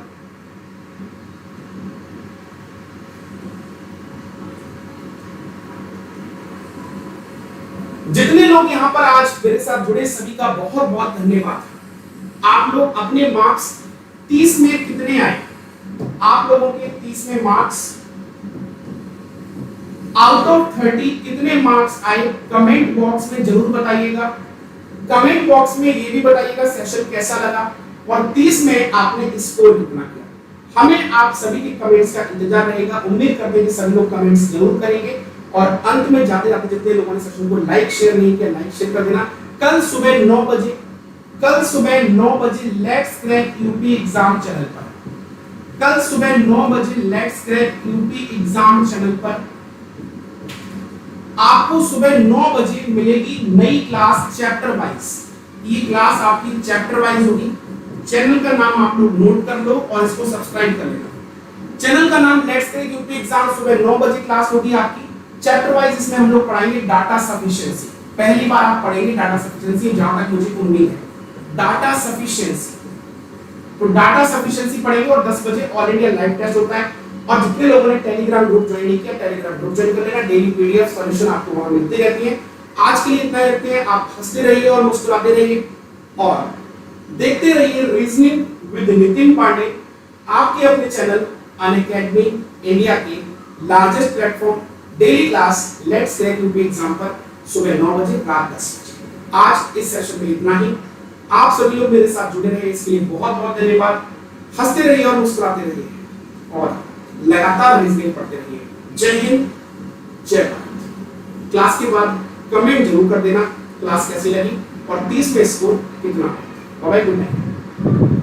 आज मेरे साथ जुड़े सभी का बहुत बहुत धन्यवाद। आप लोग अपने मार्क्स 30 में कितने आए, आप लोगों के 30 में मार्क्स आउट ऑफ 30 कितने मार्क्स आए, कमेंट बॉक्स में जरूर बताइएगा। कमेंट बॉक्स में ये भी बताइएगा सेशन कैसा लगा और 30 में आपने स्कोर कितना किया। हमें आप सभी के कमेंट्स का इंतजार रहेगा। उम्मीद करते हैं कि सभी लोग कमेंट्स जरूर करेंगे। और अंत में जाते जाते जितने लोगों ने सेशन को लाइक शेयर नहीं किया, लाइक शेयर कर देना। कल सुबह 9 बजे, कल सुबह 9 बजे let's crack UP exam channel पर, कल सुबह 9 बजे let's crack UP exam channel पर आपको सुबह 9 बजे मिलेगी नई क्लास चैप्टर वाइज। ये क्लास आपकी चैप्टर वाइज होगी। चैनल का नाम आप लोग नोट कर लो और इसको सब्सक्राइब कर लेना। चैनल का नाम लेट्स से यूपी एग्जाम सुबह 9 बजे क्लास होगी आपकी चैप्टर वाइज। इसमें हम लोग पढ़ाएंगे डाटा सफिशिएंसी। पहली बार आप पढ़ेंगे डाटा सफिशिएंसी, जहां तक मुझे उम्मीद है डाटा सफिशिएंसी। तो डाटा सफिशिएंसी पढ़ेंगे और 10 बजे ऑल इंडिया लाइव टेस्ट होता है। और जितने लोगों ने टेलीग्राम ग्रुप ज्वाइन नहीं किया, टेलीग्राम ग्रुप ज्वाइन कर लेना। डेली पीडीएफ सॉल्यूशन आपको वहां मिलती रहती है। आज के लिए इतना ही रखते हैं। आप हंसते रहिए और मुस्कुराते रहिए और देखते रहिए रीजनिंग विद नितिन पांडे, आपके अपने चैनल अनअकैडमी इंडिया के largest platform. Daily class let's crack UP exam पर सुबह 9 बजे, रात 10 बजे। आज इस सेशन में इतना ही। आप सभी लोग मेरे साथ जुड़े रहे, इसके लिए बहुत बहुत धन्यवाद। हंसते रहिए और मुस्कुराते रहिए और लगातार रीजनिंग पढ़ते रहिए। जय हिंद, जय भारत। क्लास के बाद कमेंट जरूर कर देना क्लास कैसी लगी और 30 पे स्कोर कितना। Bye bye, good night.